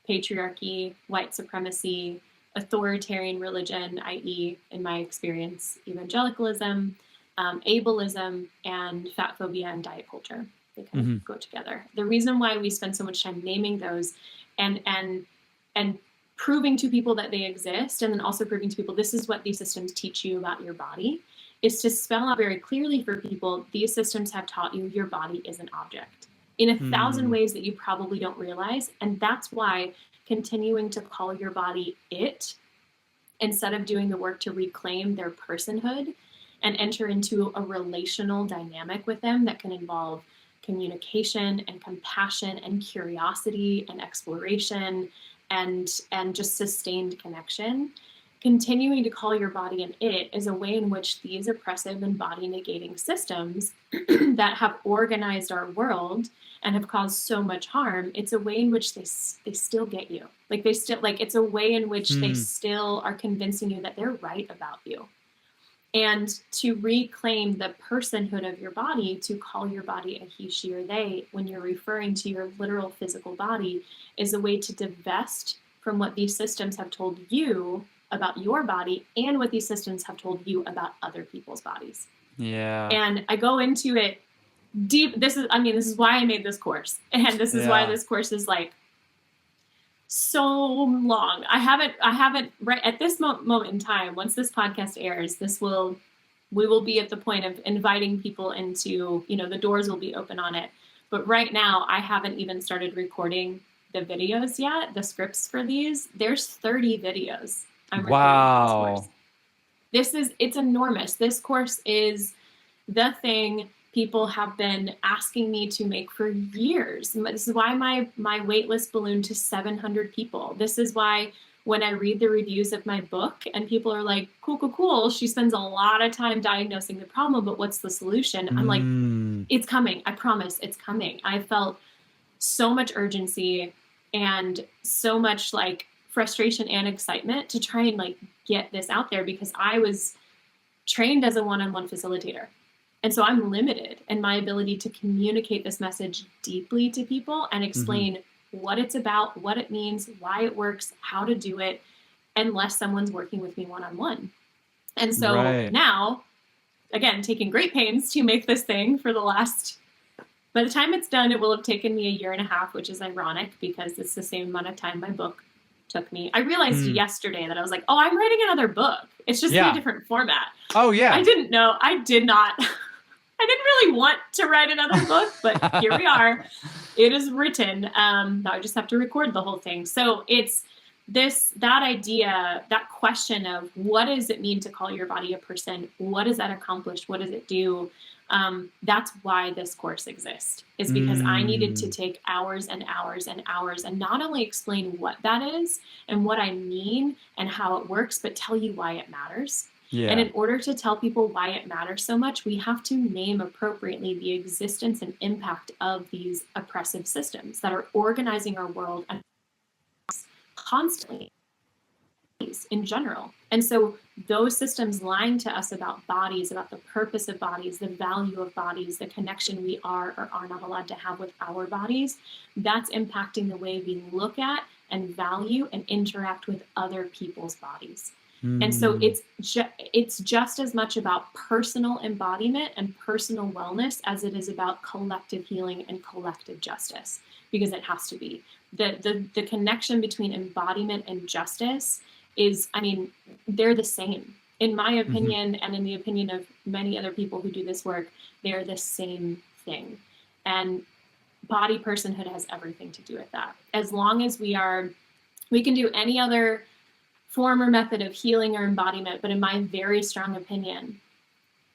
patriarchy, white supremacy, authoritarian religion, i.e., in my experience, evangelicalism, ableism, and fat phobia and diet culture. They kind of go together. The reason why we spend so much time naming those and proving to people that they exist, and then also proving to people this is what these systems teach you about your body, is to spell out very clearly for people, these systems have taught you your body is an object in 1,000 ways that you probably don't realize. And that's why continuing to call your body it, instead of doing the work to reclaim their personhood and enter into a relational dynamic with them that can involve communication and compassion and curiosity and exploration and just sustained connection, continuing to call your body an it is a way in which these oppressive and body negating systems that have organized our world and have caused so much harm, it's a way in which they still get you. Like it's a way in which they still are convincing you that they're right about you. And to reclaim the personhood of your body, to call your body a he, she, or they, when you're referring to your literal physical body, is a way to divest from what these systems have told you about your body and what these systems have told you about other people's bodies. Yeah. And I go into it deep. This is why I made this course. And this is why this course is like so long. I haven't right at this moment in time, once this podcast airs, we will be at the point of inviting people into, the doors will be open on it. But right now I haven't even started recording the videos yet, the scripts for these. There's 30 videos I'm recording for this course. It's enormous. This course is the thing people have been asking me to make for years. This is why my wait list ballooned to 700 people. This is why when I read the reviews of my book and people are like, cool, she spends a lot of time diagnosing the problem, but what's the solution? I'm like, it's coming. I promise it's coming. I felt so much urgency and so much like frustration and excitement to try and like get this out there, because I was trained as a one-on-one facilitator. And so I'm limited in my ability to communicate this message deeply to people and explain what it's about, what it means, why it works, how to do it, unless someone's working with me one-on-one. And so now, again, taking great pains to make this thing for by the time it's done, it will have taken me 1.5 years, which is ironic because it's the same amount of time my book took me. I realized yesterday that I was like, oh, I'm writing another book. It's just in a different format. Oh, yeah. I didn't know. I didn't really want to write another book, but here we are. It is written. Now I just have to record the whole thing. So it's that idea, that question of what does it mean to call your body a person? What does that accomplish? What does it do? That's why this course exists, is because I needed to take hours and hours and hours and not only explain what that is and what I mean and how it works, but tell you why it matters. Yeah. And in order to tell people why it matters so much, we have to name appropriately the existence and impact of these oppressive systems that are organizing our world and constantly in general. And so those systems lying to us about bodies, about the purpose of bodies, the value of bodies, the connection we are or are not allowed to have with our bodies, that's impacting the way we look at and value and interact with other people's bodies. And so it's just as much about personal embodiment and personal wellness as it is about collective healing and collective justice, because it has to be. The connection between embodiment and justice is, they're the same. In my opinion, and in the opinion of many other people who do this work, they're the same thing. And body personhood has everything to do with that. As long as we can do any other form or method of healing or embodiment, but in my very strong opinion,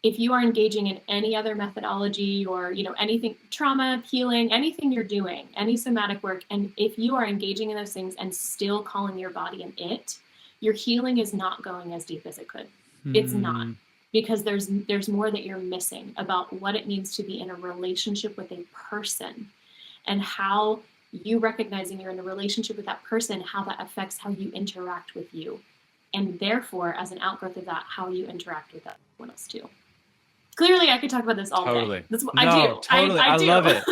if you are engaging in any other methodology or, anything, trauma, healing, anything you're doing, any somatic work, and if you are engaging in those things and still calling your body an it, your healing is not going as deep as it could. It's not, because there's more that you're missing about what it means to be in a relationship with a person, and how you recognizing you're in a relationship with that person, how that affects how you interact with you. And therefore, as an outgrowth of that, how you interact with everyone else too. Clearly, I could talk about this all day. That's what I do. Totally. I do. love it.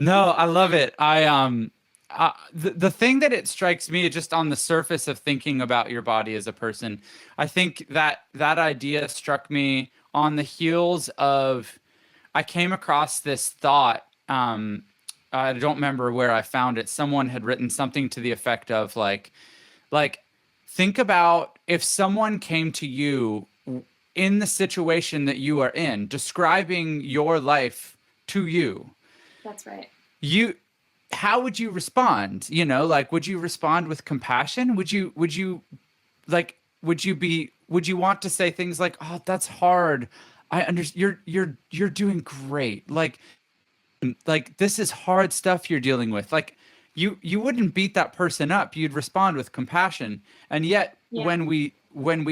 No, I love it. The thing that it strikes me just on the surface of thinking about your body as a person, I think that idea struck me on the heels of, I came across this thought. I don't remember where I found it. Someone had written something to the effect of like, think about if someone came to you in the situation that you are in, describing your life to you. That's right. How would you respond? Would you respond with compassion? Would you want to say things like, "Oh, that's hard. I understand. You're doing great. Like this is hard stuff you're dealing with." Like you wouldn't beat that person up. You'd respond with compassion. And yet when we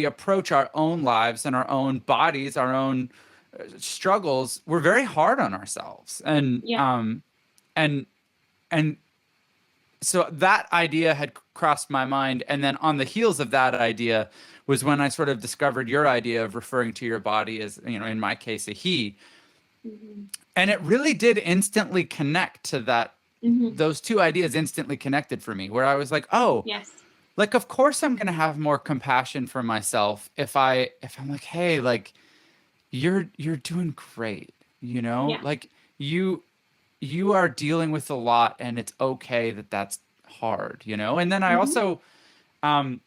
approach our own lives and our own bodies, our own struggles, we're very hard on ourselves. And so that idea had crossed my mind. And then on the heels of that idea was when I sort of discovered your idea of referring to your body as, in my case, a he. And it really did instantly connect to that. Those two ideas instantly connected for me, where I was like, oh, yes. Like, of course I'm going to have more compassion for myself if I'm like, hey, like you're doing great, like you are dealing with a lot, and it's okay that that's hard, And then I also, the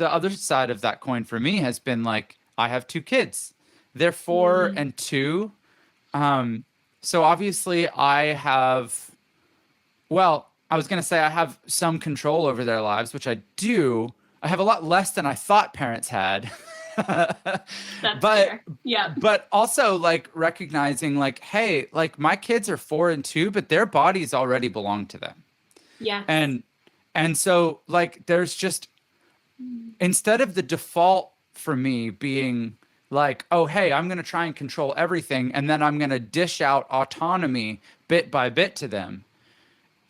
other side of that coin for me has been like, I have two kids. They're 4 and 2. So obviously I was going to say I have some control over their lives, which I do. I have a lot less than I thought parents had. That's fair. Yeah. But also like recognizing like, hey, like my kids are 4 and 2, but their bodies already belong to them. Yeah. And so like, there's just, instead of the default for me being like, oh, hey, I'm going to try and control everything, and then I'm going to dish out autonomy bit by bit to them,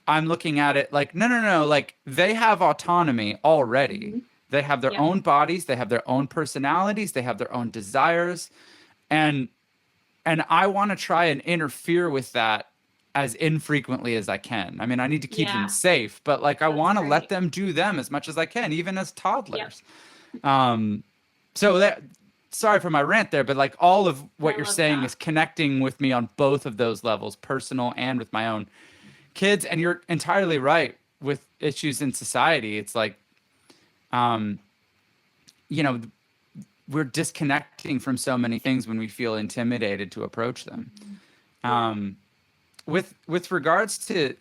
I'm looking at it like, no, like they have autonomy already. They have their own bodies, they have their own personalities, they have their own desires. And I want to try and interfere with that as infrequently as I can. I mean, I need to keep them safe, but like I want to let them do them as much as I can, even as toddlers. So that, sorry for my rant there, but like all of what you're saying is connecting with me on both of those levels, personal and with my own kids. And you're entirely right with issues in society. It's like, we're disconnecting from so many things when we feel intimidated to approach them. With regards to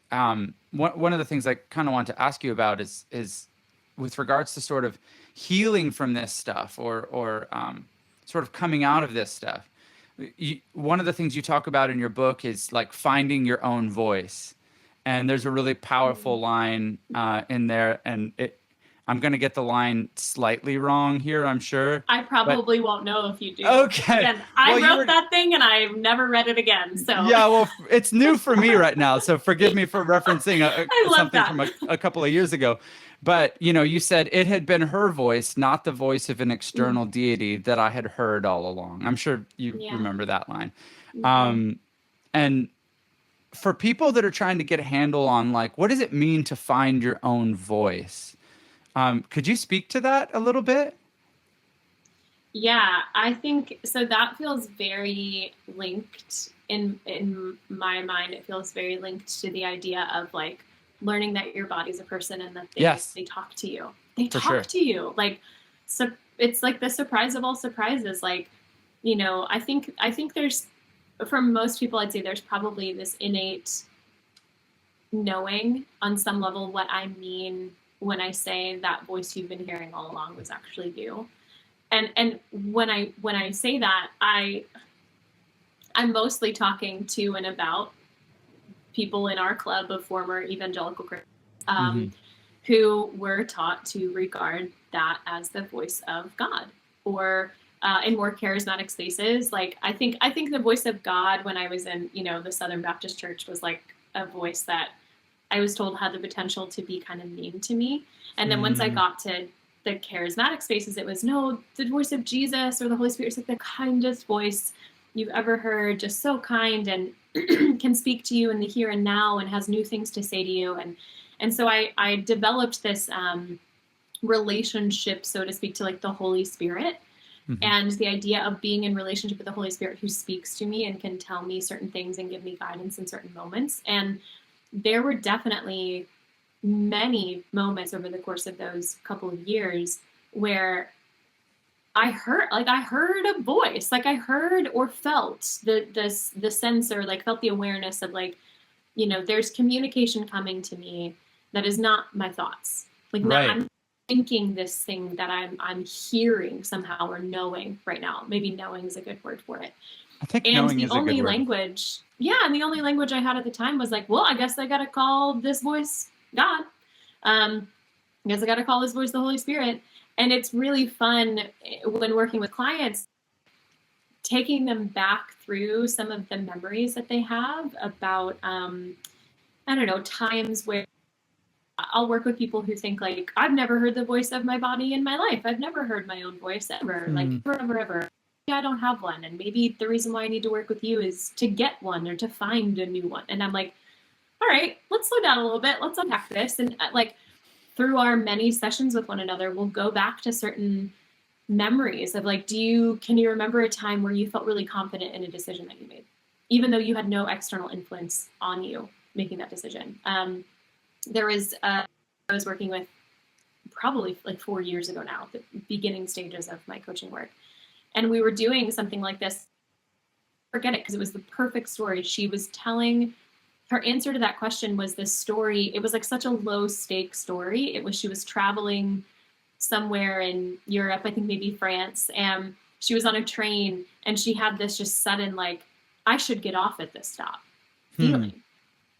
one of the things I kind of want to ask you about is with regards to sort of healing from this stuff or sort of coming out of this stuff. One of the things you talk about in your book is like finding your own voice. And there's a really powerful line in there, and I'm going to get the line slightly wrong here, I'm sure. I probably won't know if you do. Okay. Again, I wrote that thing, and I've never read it again. So yeah, well, it's new for me right now, so forgive me for referencing something from a couple of years ago. But, you said it had been her voice, not the voice of an external deity that I had heard all along. I'm sure you remember that line. And for people that are trying to get a handle on, like, what does it mean to find your own voice? Could you speak to that a little bit? Yeah, I think so. That feels very linked in my mind. It feels very linked to the idea of like learning that your body's a person and that they talk to you. They talk to you. Like, so it's like the surprise of all surprises. Like, I think there's, for most people, I'd say there's probably this innate knowing on some level what I mean when I say that voice you've been hearing all along was actually you. And when I say that, I I'm mostly talking to and about people in our club of former evangelical Christians who were taught to regard that as the voice of God, or in more charismatic spaces. Like I think the voice of God when I was in, the Southern Baptist Church was like a voice that I was told had the potential to be kind of mean to me. And then once I got to the charismatic spaces, it was, no, the voice of Jesus or the Holy Spirit is like the kindest voice you've ever heard, just so kind and can speak to you in the here and now and has new things to say to you. And so I developed this relationship, so to speak, to like the Holy Spirit. And the idea of being in relationship with the Holy Spirit who speaks to me and can tell me certain things and give me guidance in certain moments. And there were definitely many moments over the course of those couple of years where I heard a voice, like I heard or felt the sense, or like felt the awareness of like, there's communication coming to me that is not my thoughts. Like I'm thinking this thing that I'm hearing somehow, or knowing right now. Maybe knowing is a good word for it. I think and knowing the is a only good word. language, and the only language I had at the time was like, well, I guess I got to call this voice God. I guess I got to call this voice the Holy Spirit. And it's really fun when working with clients, taking them back through some of the memories that they have about, times where I'll work with people who think like, I've never heard the voice of my body in my life. I've never heard my own voice ever, like forever. I don't have one. And maybe the reason why I need to work with you is to get one or to find a new one. And I'm like, all right, let's slow down a little bit. Let's unpack this. And like through our many sessions with one another, we'll go back to certain memories of like, can you remember a time where you felt really confident in a decision that you made, even though you had no external influence on you making that decision? There was, I was working with probably like 4 years ago now, the beginning stages of my coaching work. And we were doing something like this. Forget it, because it was the perfect story. She was telling, her answer to that question was this story. It was like such a low stake story. It was, she was traveling somewhere in Europe, I think maybe France, and she was on a train and she had this just sudden, like, I should get off at this stop feeling.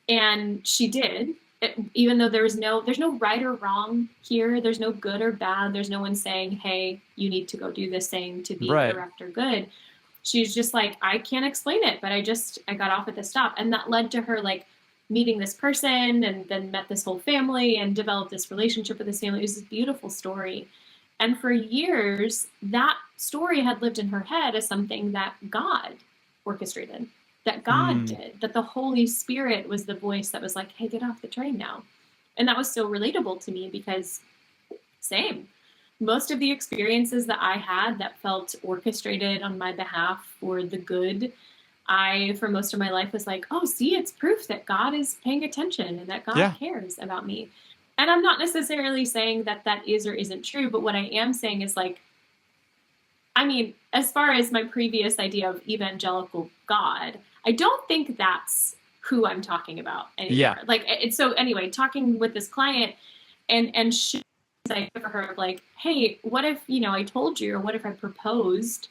And she did. Even though there's no right or wrong here, there's no good or bad, there's no one saying, hey, you need to go do this thing to be correct or good. She's just like, I can't explain it, but I got off at the stop. And that led to her like meeting this person, and then met this whole family and developed this relationship with this family. It was this beautiful story. And for years, that story had lived in her head as something that God orchestrated, that God did, that the Holy Spirit was the voice that was like, hey, get off the train now. And that was so relatable to me because same. Most of the experiences that I had that felt orchestrated on my behalf for the good, I, for most of my life, was like, oh, see, it's proof that God is paying attention and that God cares about me. And I'm not necessarily saying that that is or isn't true, but what I am saying is like, I mean, as far as my previous idea of evangelical God, I don't think that's who I'm talking about anymore. Yeah. Like, so anyway, talking with this client and she said for her, like, hey, what if, I told you, or what if I proposed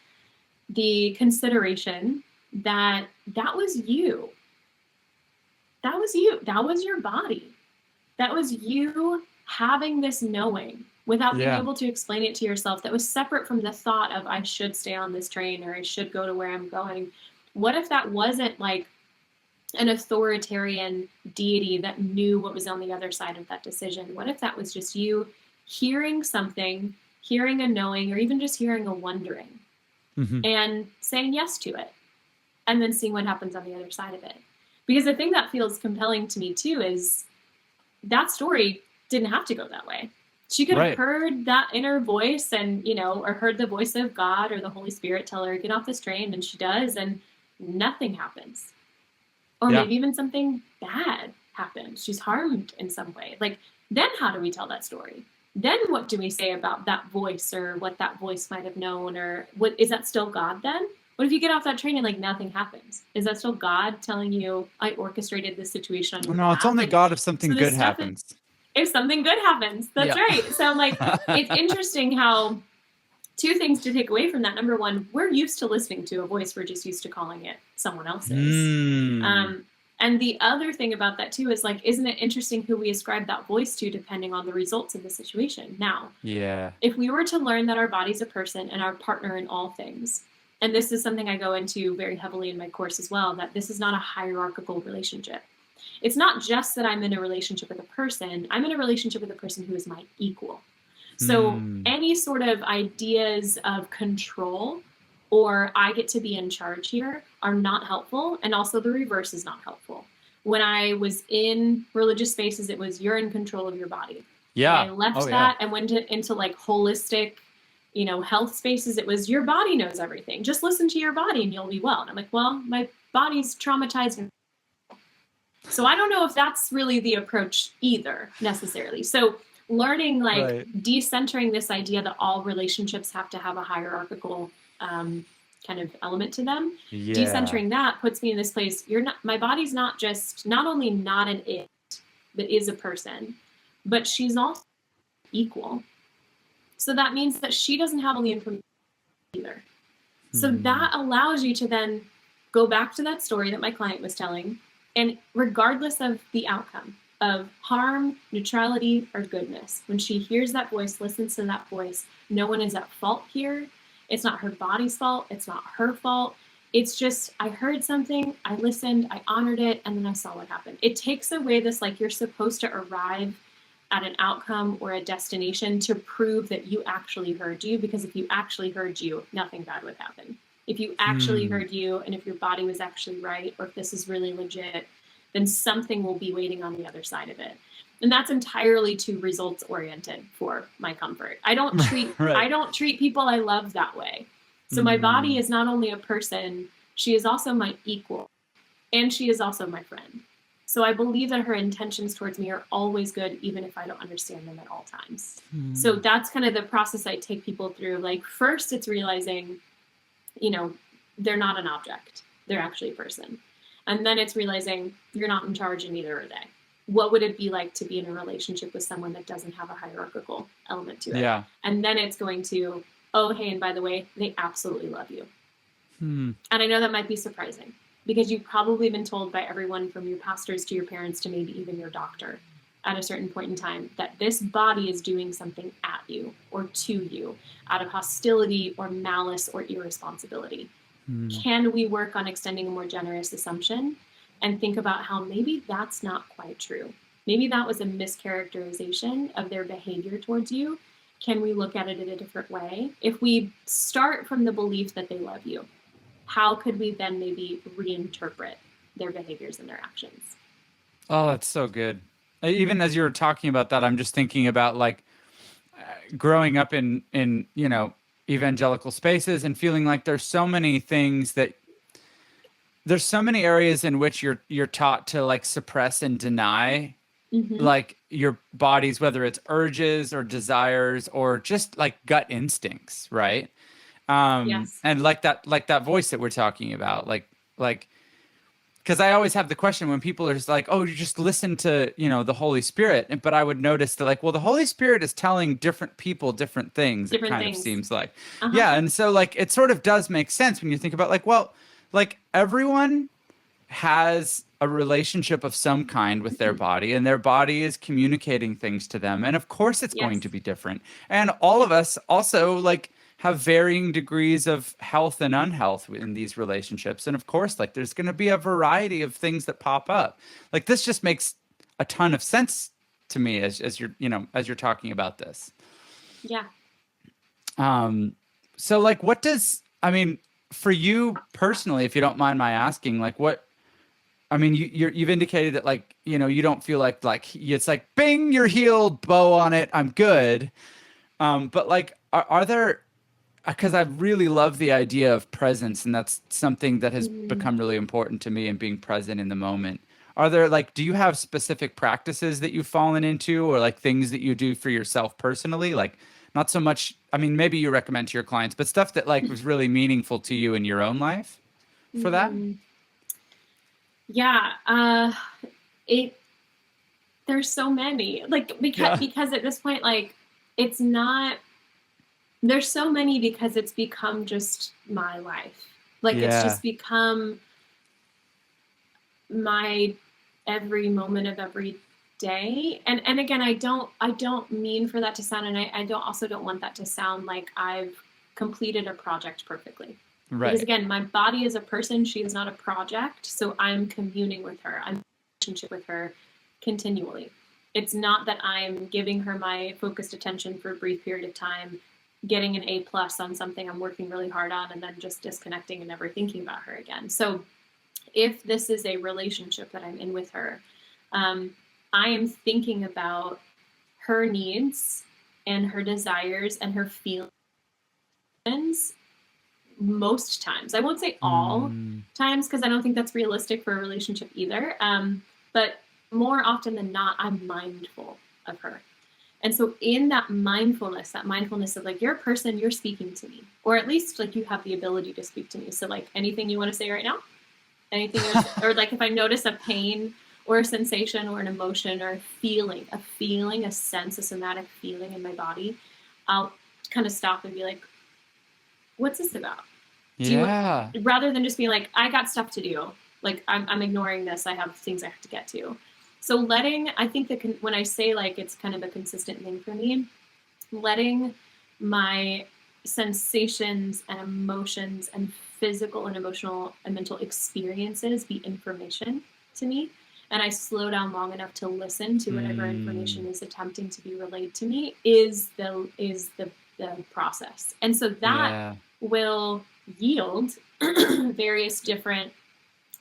the consideration that was you? That was you. That was your body. That was you having this knowing without being able to explain it to yourself, that was separate from the thought of I should stay on this train or I should go to where I'm going. What if that wasn't like an authoritarian deity that knew what was on the other side of that decision? What if that was just you hearing something, hearing a knowing, or even just hearing a wondering and saying yes to it, and then seeing what happens on the other side of it? Because the thing that feels compelling to me too is that story didn't have to go that way. She could have heard that inner voice and, or heard the voice of God or the Holy Spirit tell her, get off this train, and she does, and nothing happens. Or maybe even something bad happens. She's harmed in some way. Like, then how do we tell that story? Then what do we say about that voice, or what that voice might have known? Or what is that still God then? What if you get off that train and like nothing happens? Is that still God telling you, I orchestrated this situation on your behalf? It's only God if something good happens. If something good happens. That's right. So I'm like, it's interesting how two things to take away from that. Number one, we're used to listening to a voice. We're just used to calling it someone else's. And the other thing about that too is like, isn't it interesting who we ascribe that voice to depending on the results of the situation? Now, if we were to learn that our body's a person and our partner in all things, and this is something I go into very heavily in my course as well, that this is not a hierarchical relationship. It's not just that I'm in a relationship with a person, I'm in a relationship with a person who is my equal. So any sort of ideas of control or I get to be in charge here are not helpful. And also the reverse is not helpful. When I was in religious spaces, it was you're in control of your body. Yeah. And I left that and went into like holistic, health spaces. It was your body knows everything. Just listen to your body and you'll be well. And I'm like, well, my body's traumatized. So I don't know if that's really the approach either necessarily. So learning decentering this idea that all relationships have to have a hierarchical kind of element to them. Decentering that puts me in this place. My body's not only not an it, but is a person, but she's also equal. So that means that she doesn't have all the information either. So that allows you to then go back to that story that my client was telling, and regardless of the outcome of harm, neutrality, or goodness, when she hears that voice, listens to that voice, no one is at fault here. It's not her body's fault. It's not her fault. It's just, I heard something, I listened, I honored it, and then I saw what happened. It takes away this, like, you're supposed to arrive at an outcome or a destination to prove that you actually heard you, because if you actually heard you, nothing bad would happen. If you actually heard you, and if your body was actually right, or if this is really legit, then something will be waiting on the other side of it. And that's entirely too results oriented for my comfort. I don't treat people I love that way. So my body is not only a person, she is also my equal, and she is also my friend. So I believe that her intentions towards me are always good, even if I don't understand them at all times. So that's kind of the process I take people through. Like, first it's realizing, they're not an object. They're actually a person. And then it's realizing you're not in charge and neither are they. What would it be like to be in a relationship with someone that doesn't have a hierarchical element to it? Yeah. And then it's going to, oh, hey, and by the way, they absolutely love you. And I know that might be surprising because you've probably been told by everyone from your pastors to your parents to maybe even your doctor at a certain point in time that this body is doing something at you or to you out of hostility or malice or irresponsibility. Can we work on extending a more generous assumption and think about how maybe that's not quite true? Maybe that was a mischaracterization of their behavior towards you. Can we look at it in a different way? If we start from the belief that they love you, how could we then maybe reinterpret their behaviors and their actions? Oh, that's so good. Even as you were talking about that, I'm just thinking about like growing up in evangelical spaces and feeling like there's so many areas in which you're taught to like suppress and deny like your body's, whether it's urges or desires or just like gut instincts, right? Yes. And like that voice that we're talking about, like because I always have the question when people are just like, oh, you just listen to, the Holy Spirit. But I would notice that like, well, the Holy Spirit is telling different people different things. It kind of seems like. Yeah. And so like, it sort of does make sense when you think about like, well, like everyone has a relationship of some kind with their body, and their body is communicating things to them. And of course it's going to be different. And all of us also like have varying degrees of health and unhealth in these relationships. And of course, like there's going to be a variety of things that pop up. Like this just makes a ton of sense to me as you're talking about this. Yeah. So like, for you personally, if you don't mind my asking, like you've indicated that like, you don't feel like it's like, bing, you're healed, bow on it, I'm good. But like, are there, because I really love the idea of presence, and that's something that has become really important to me, and being present in the moment. Are there like, do you have specific practices that you've fallen into, or like things that you do for yourself personally? Like not so much, maybe you recommend to your clients, but stuff that like was really meaningful to you in your own life for that? Yeah. There's so many, like, because at this point, like, it's not There's so many, because it's become just my life. Like it's Yeah. just become my every moment of every day. And again, I don't mean for that to sound, and I don't want that to sound like I've completed a project perfectly. Because Right. again, my body is a person, she is not a project. So I'm communing with her. I'm in a relationship with her continually. It's not that I'm giving her my focused attention for a brief period of time, getting an A+ on something I'm working really hard on, and then just disconnecting and never thinking about her again. So if this is a relationship that I'm in with her, I am thinking about her needs and her desires and her feelings most times. I won't say all times, because I don't think that's realistic for a relationship either. But more often than not, I'm mindful of her. And so in that mindfulness of like, you're a person, you're speaking to me, or at least like you have the ability to speak to me. So like anything you want to say right now, anything or like if I notice a pain or a sensation or an emotion or a feeling, a sense, a somatic feeling in my body, I'll kind of stop and be like, what's this about? Yeah. Rather than just being like, I got stuff to do, like I'm ignoring this, I have things I have to get to. So I think that when I say like it's kind of a consistent thing for me, letting my sensations and emotions and physical and emotional and mental experiences be information to me, and I slow down long enough to listen to whatever information is attempting to be relayed to me is the process. And so that will yield various different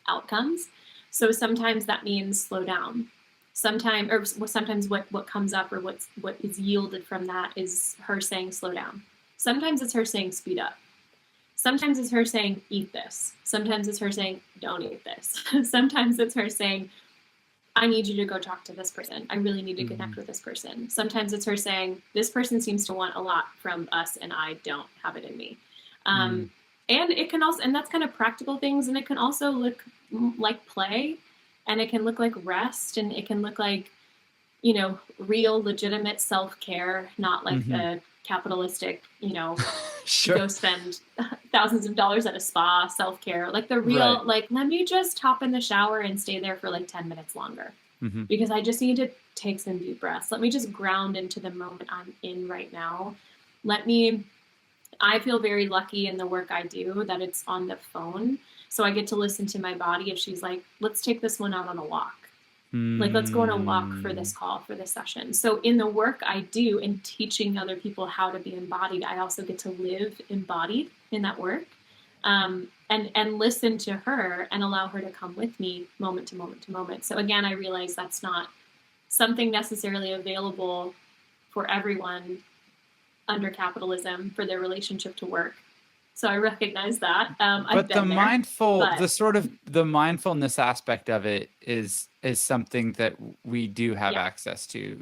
outcomes. So sometimes that means slow down. Sometimes what comes up or what is yielded from that is her saying slow down. Sometimes it's her saying speed up. Sometimes it's her saying eat this. Sometimes it's her saying don't eat this. Sometimes it's her saying I need you to go talk to this person. I really need to connect with this person. Sometimes it's her saying this person seems to want a lot from us and I don't have it in me. And it can also, and that's kind of practical things, and it can also look like play, and it can look like rest, and it can look like, real legitimate self-care, not like a capitalistic, Sure. go spend thousands of dollars at a spa self-care, like the real, like, let me just hop in the shower and stay there for like 10 minutes longer because I just need to take some deep breaths. Let me just ground into the moment I'm in right now. I feel very lucky in the work I do that it's on the phone. So I get to listen to my body if she's like, let's take this one out on a walk. Like, let's go on a walk for this call, for this session. So in the work I do in teaching other people how to be embodied, I also get to live embodied in that work, and listen to her and allow her to come with me moment to moment to moment. So again, I realize that's not something necessarily available for everyone under capitalism for their relationship to work. So I recognize that. But the mindfulness aspect of it is something that we do have access to,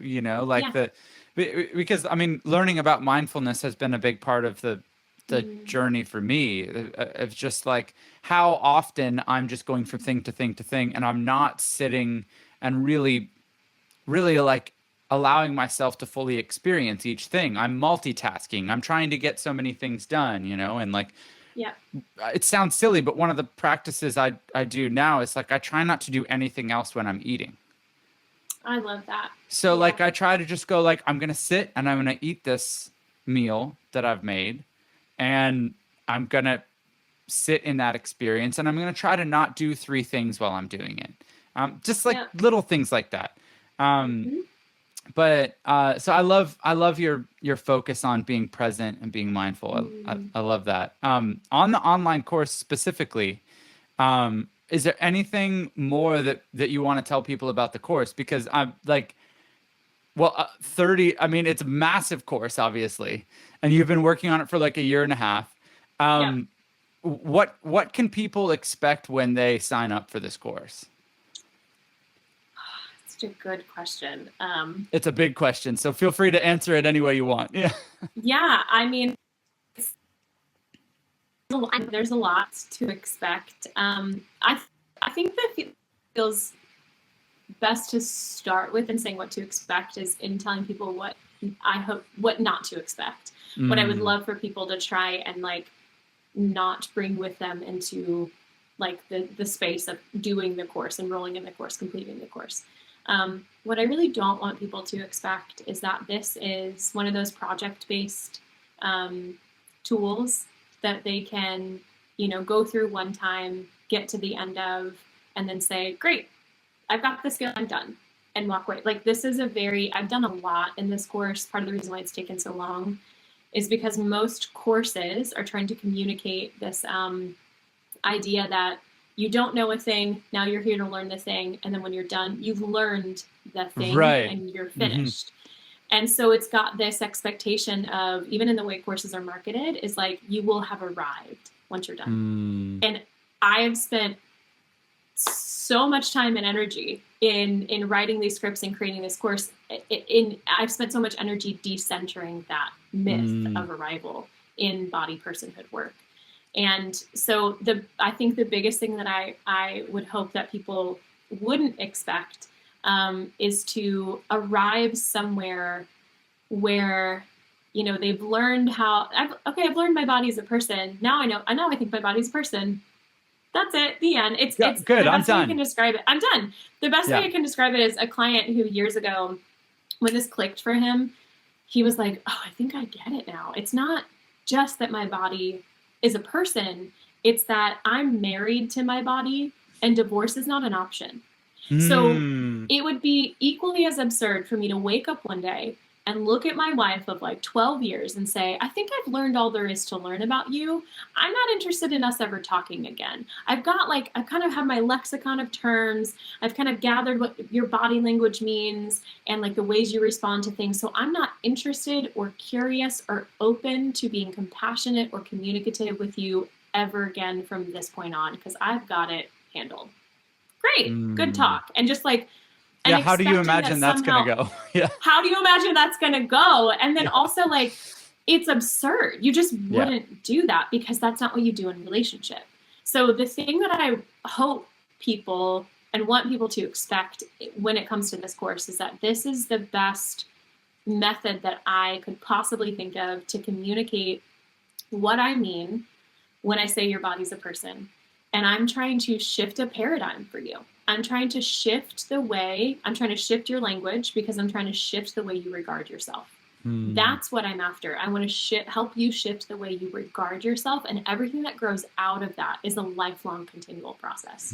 because I mean, learning about mindfulness has been a big part of the journey for me, of just like how often I'm just going from thing to thing to thing, and I'm not sitting and really like allowing myself to fully experience each thing. I'm multitasking. I'm trying to get so many things done, and like, it sounds silly, but one of the practices I do now is like, I try not to do anything else when I'm eating. I love that. So like, I try to just go like, I'm going to sit and I'm going to eat this meal that I've made, and I'm going to sit in that experience, and I'm going to try to not do 3 things while I'm doing it. Just like little things like that. But so I love your focus on being present and being mindful. I love that. On the online course specifically, is there anything more that you want to tell people about the course? Because I'm like, 30. I mean, it's a massive course, obviously, and you've been working on it for like a year and a half. What can people expect when they sign up for this course? A good question. It's a big question, so feel free to answer it any way you want. Yeah, I mean, there's a lot to expect. I think that feels best to start with in saying what to expect is in telling people what not to expect. What I would love for people to try and like not bring with them into like the space of doing the course, enrolling in the course, completing the course. What I really don't want people to expect is that this is one of those project-based tools that they can, go through one time, get to the end of, and then say, great, I've got the skill, I'm done, and walk away. Like this is I've done a lot in this course. Part of the reason why it's taken so long is because most courses are trying to communicate this idea that you don't know a thing, now you're here to learn the thing, and then when you're done, you've learned the thing and you're finished. And so it's got this expectation of, even in the way courses are marketed, is like you will have arrived once you're done. And I have spent so much time and energy in writing these scripts and creating this course. I've spent so much energy decentering that myth of arrival in body personhood work. And so I think the biggest thing that I would hope that people wouldn't expect is to arrive somewhere where, they've learned I've learned my body as a person. Now I think my body's a person. That's it. The end. It's good. The I'm best way I done. can describe it. I'm done. The best way I can describe it is a client who years ago, when this clicked for him, he was like, oh, I think I get it now. It's not just that my body is a person. It's that I'm married to my body and divorce is not an option. So it would be equally as absurd for me to wake up one day and look at my wife of like 12 years and say, I think I've learned all there is to learn about you. I'm not interested in us ever talking again. I've kind of have my lexicon of terms. I've kind of gathered what your body language means and like the ways you respond to things. So I'm not interested or curious or open to being compassionate or communicative with you ever again from this point on, because I've got it handled. Great, good talk. And just like, yeah, how do you imagine that's going to go? Yeah. How do you imagine that's going to go? And then also like, it's absurd. You just wouldn't do that because that's not what you do in a relationship. So the thing that I hope people and want people to expect when it comes to this course is that this is the best method that I could possibly think of to communicate what I mean when I say your body's a person. And I'm trying to shift a paradigm for you. I'm trying to shift your language because I'm trying to shift the way you regard yourself. That's what I'm after. I want to help you shift the way you regard yourself, and everything that grows out of that is a lifelong continual process.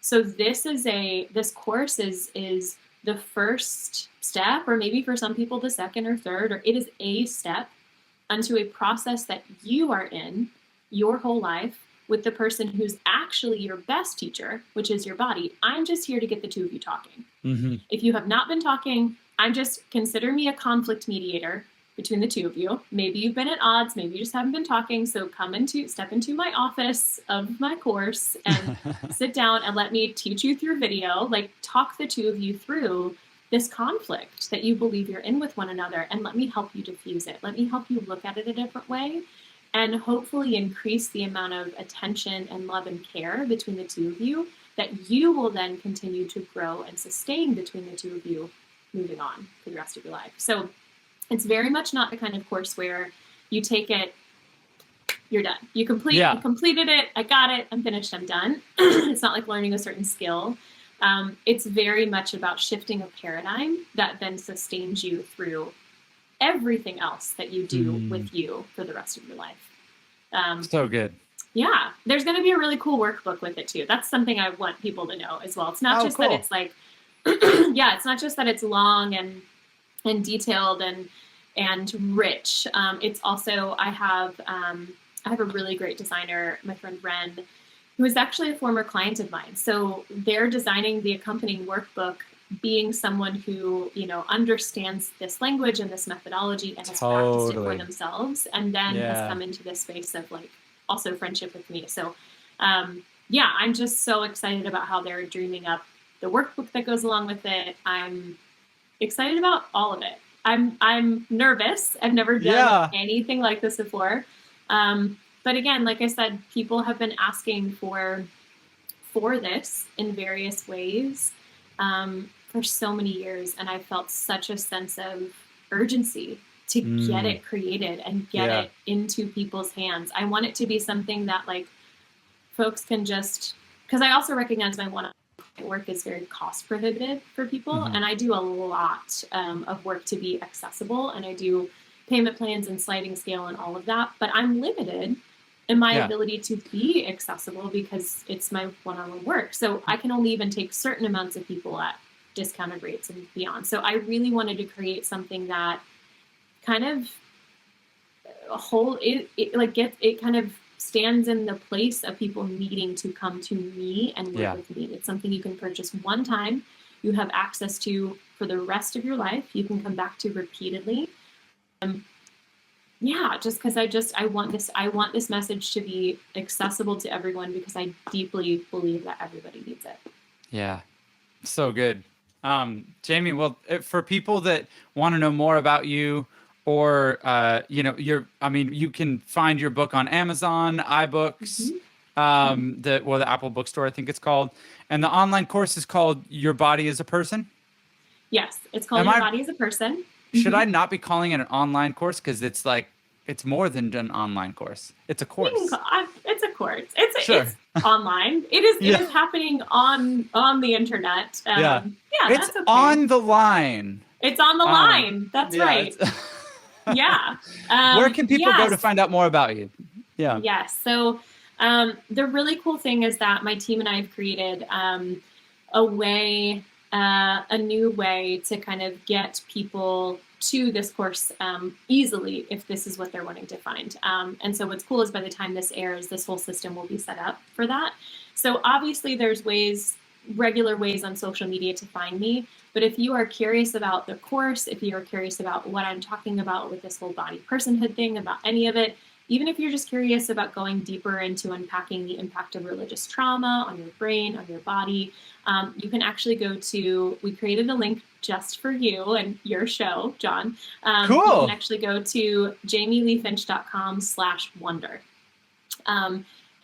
So this course is the first step, or maybe for some people the second or third, or it is a step onto a process that you are in your whole life with the person who's actually your best teacher, which is your body. I'm just here to get the two of you talking. If you have not been talking, consider me a conflict mediator between the two of you. Maybe you've been at odds, maybe you just haven't been talking. So step into my office of my course and sit down and let me teach you through video, like talk the two of you through this conflict that you believe you're in with one another, and let me help you diffuse it. Let me help you look at it a different way, and hopefully increase the amount of attention and love and care between the two of you that you will then continue to grow and sustain between the two of you moving on for the rest of your life. So it's very much not the kind of course where you take it, you're done. You completed it, I got it, I'm finished, I'm done. It's not like learning a certain skill. It's very much about shifting a paradigm that then sustains you through everything else that you do with you for the rest of your life. So good. Yeah. There's going to be a really cool workbook with it too. That's something I want people to know as well. It's not just that it's like, it's not just that it's long and detailed and rich. It's also, I have a really great designer, my friend Ren, who is actually a former client of mine. So they're designing the accompanying workbook being someone who, understands this language and this methodology and has practiced it for themselves, and then has come into this space of like also friendship with me. So I'm just so excited about how they're dreaming up the workbook that goes along with it. I'm excited about all of it. I'm nervous. I've never done anything like this before. But again, like I said, people have been asking for this in various ways for so many years, and I felt such a sense of urgency to get it created and get it into people's hands. I want it to be something that like folks can just, because I also recognize my work is very cost prohibitive for people. And I do a lot of work to be accessible, and I do payment plans and sliding scale and all of that, but I'm limited in my ability to be accessible because it's my one-on-one work. So I can only even take certain amounts of people at discounted rates and beyond. So I really wanted to create something that kind of it kind of stands in the place of people needing to come to me and work with me. It's something you can purchase one time, you have access to for the rest of your life, you can come back to repeatedly. Just because I want this message to be accessible to everyone, because I deeply believe that everybody needs it. Yeah, so good. Jamie, well, for people that want to know more about you, or you can find your book on Amazon, iBooks, the Apple Bookstore, I think it's called, and the online course is called Your Body as a Person. Yes, it's called Your Body as a Person. Should I not be calling it an online course, because it's more than an online course? It's a course. It's a course. It's online. It is happening on the internet. It's that's okay. on the line. It's on the line. That's right. Where can people go to find out more about you? Yes. So the really cool thing is that my team and I have created a new way to kind of get people to this course easily if this is what they're wanting to find. And so what's cool is by the time this airs, this whole system will be set up for that. So obviously there's regular ways on social media to find me. But if you are curious about the course, if you are curious about what I'm talking about with this whole body personhood thing, about any of it, even if you're just curious about going deeper into unpacking the impact of religious trauma on your brain, on your body, you can actually we created a link just for you and your show, John. Cool. You can actually go to jamieleefinch.com/wonder.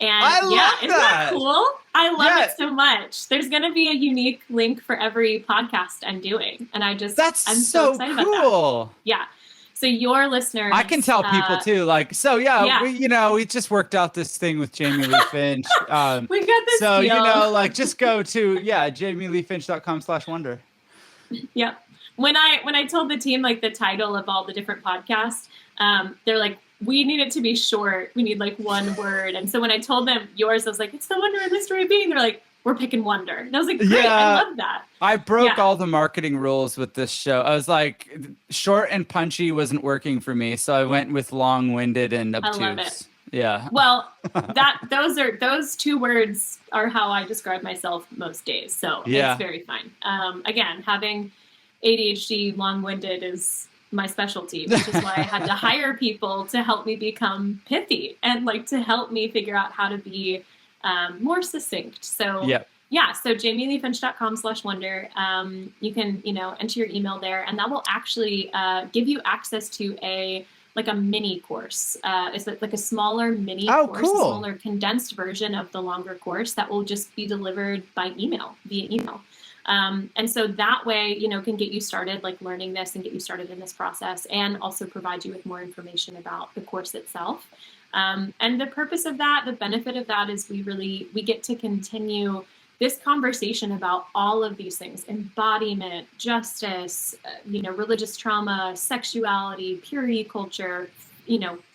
Isn't that cool? I love it so much. There's going to be a unique link for every podcast I'm doing. And I'm so excited about that. Yeah. So your listeners, I can tell people too, we just worked out this thing with Jamie Lee Finch. We got this deal. Just go to, jamieleefinch.com/wonder. Yep. When I told the team, the title of all the different podcasts, they're like, we need it to be short. We need one word. And so when I told them yours, I was like, it's the Wonder and Mystery of Being. They're like, we're picking Wonder. And I was like, great, I love that. I broke all the marketing rules with this show. I was like, short and punchy wasn't working for me. So I went with long-winded and obtuse. I love it. Yeah. Well, those two words are how I describe myself most days. So it's very fine. Again, having ADHD, long-winded is my specialty, which is why I had to hire people to help me become pithy and to help me figure out how to be more succinct. So so jamieleefinch.com/wonder. You can, enter your email there, and that will actually give you access to a mini course. It's like a smaller mini course, cool. A smaller condensed version of the longer course that will just be delivered via email. And so that way, can get you started learning this and get you started in this process, and also provide you with more information about the course itself. And the purpose of that, the benefit of that is we get to continue this conversation about all of these things: embodiment, justice, religious trauma, sexuality, purity culture,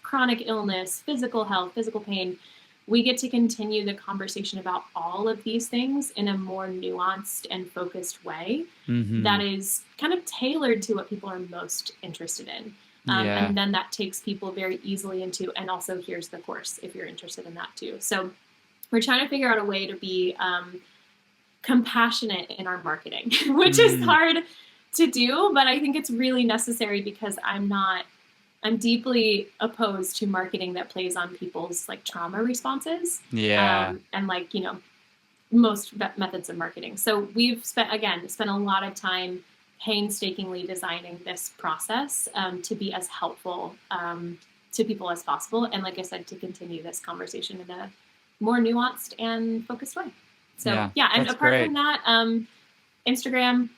chronic illness, physical health, physical pain. We get to continue the conversation about all of these things in a more nuanced and focused way that is kind of tailored to what people are most interested in. And then that takes people very easily into, and also here's the course if you're interested in that too. So we're trying to figure out a way to be compassionate in our marketing, which is hard to do, but I think it's really necessary because I'm deeply opposed to marketing that plays on people's trauma responses. And most methods of marketing. So we've spent a lot of time painstakingly designing this process to be as helpful to people as possible. And like I said, to continue this conversation in a more nuanced and focused way. So and apart from that, Instagram,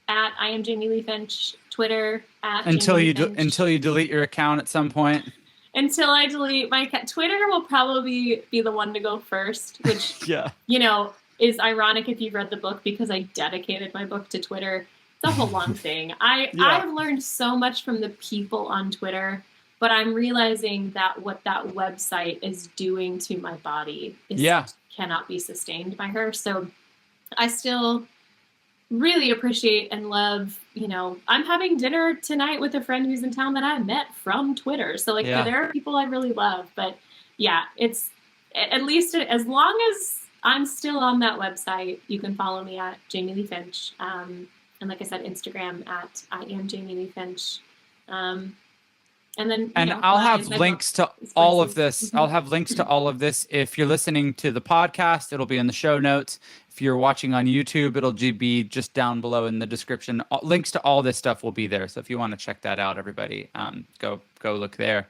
at I am Jamie Lee Finch, Twitter at Until Jamie you Lee Finch. until you delete your account at some point. Until I delete my account. Twitter will probably be the one to go first, which Yeah. is ironic if you've read the book, because I dedicated my book to Twitter. It's a whole long thing. I've learned so much from the people on Twitter, but I'm realizing that what that website is doing to my body cannot be sustained by her. So I still really appreciate and love, I'm having dinner tonight with a friend who's in town that I met from Twitter. So there are people I really love, but it's at least as long as I'm still on that website, you can follow me at Jamie Lee Finch. And like I said, Instagram at I am Jamie Lee Finch. And then, I'll have links to all of this. I'll have links to all of this. If you're listening to the podcast, it'll be in the show notes. If you're watching on YouTube, it'll be just down below in the description. Links to all this stuff will be there. So if you want to check that out, everybody, go look there.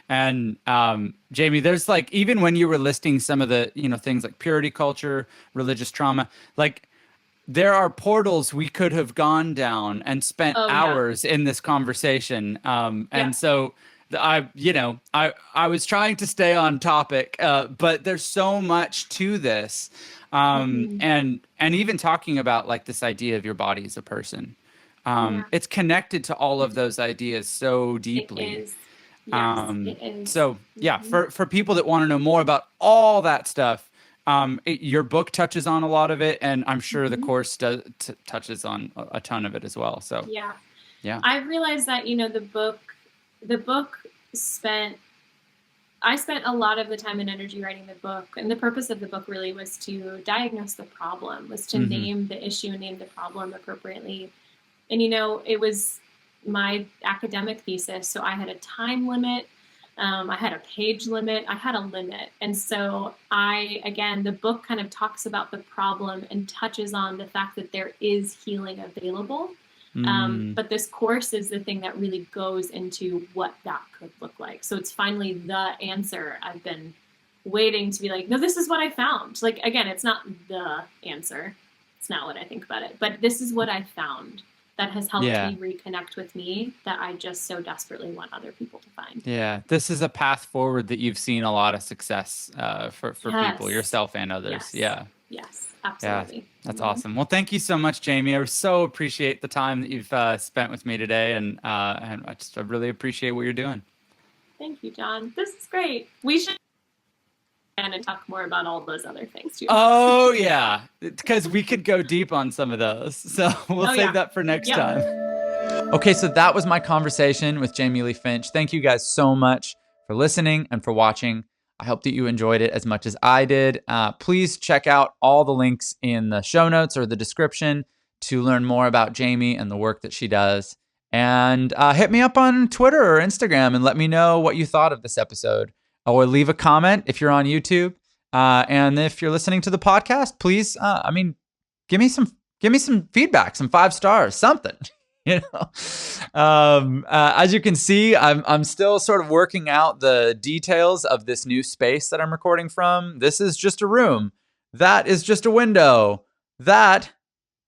And Jamie, there's even when you were listing some of the things like purity culture, religious trauma, there are portals we could have gone down and spent hours in this conversation. And so I was trying to stay on topic, but there's so much to this. And even talking about this idea of your body as a person, it's connected to all of those ideas so deeply. It is. Yes, it is. So for people that want to know more about all that stuff, your book touches on a lot of it, and I'm sure the course touches on a ton of it as well. So yeah. I realized that the book I spent a lot of the time and energy writing the book, and the purpose of the book really was to diagnose the problem, was to name the issue, name the problem appropriately. And it was my academic thesis, so I had a time limit. I had a page limit. I had a limit. And so the book kind of talks about the problem and touches on the fact that there is healing available. But this course is the thing that really goes into what that could look like. So it's finally the answer. I've been waiting to be like, no, this is what I found. Again, it's not the answer. It's not what I think about it. But this is what I found that has helped me reconnect with me, that I just so desperately want other people to find. Yeah, this is a path forward that you've seen a lot of success for people, yourself and others. Yes, absolutely. Yeah, that's awesome. Well, thank you so much, Jamie. I so appreciate the time that you've spent with me today, and I really appreciate what you're doing. Thank you, John. This is great. We should and talk more about all those other things too. Oh yeah, because we could go deep on some of those. So we'll save that for next time. Okay, so that was my conversation with Jamie Lee Finch. Thank you guys so much for listening and for watching. I hope that you enjoyed it as much as I did. Please check out all the links in the show notes or the description to learn more about Jamie and the work that she does. And hit me up on Twitter or Instagram and let me know what you thought of this episode. Or leave a comment if you're on YouTube. And if you're listening to the podcast, please, give me some feedback, some 5 stars, something. As you can see, I'm still sort of working out the details of this new space that I'm recording from. This is just a room. That is just a window. That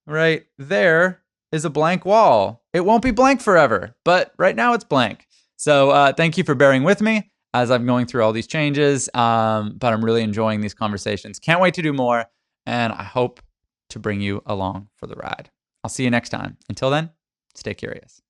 right there is a blank wall. It won't be blank forever, but right now it's blank. So thank you for bearing with me as I'm going through all these changes. But I'm really enjoying these conversations. Can't wait to do more. And I hope to bring you along for the ride. I'll see you next time. Until then, stay curious.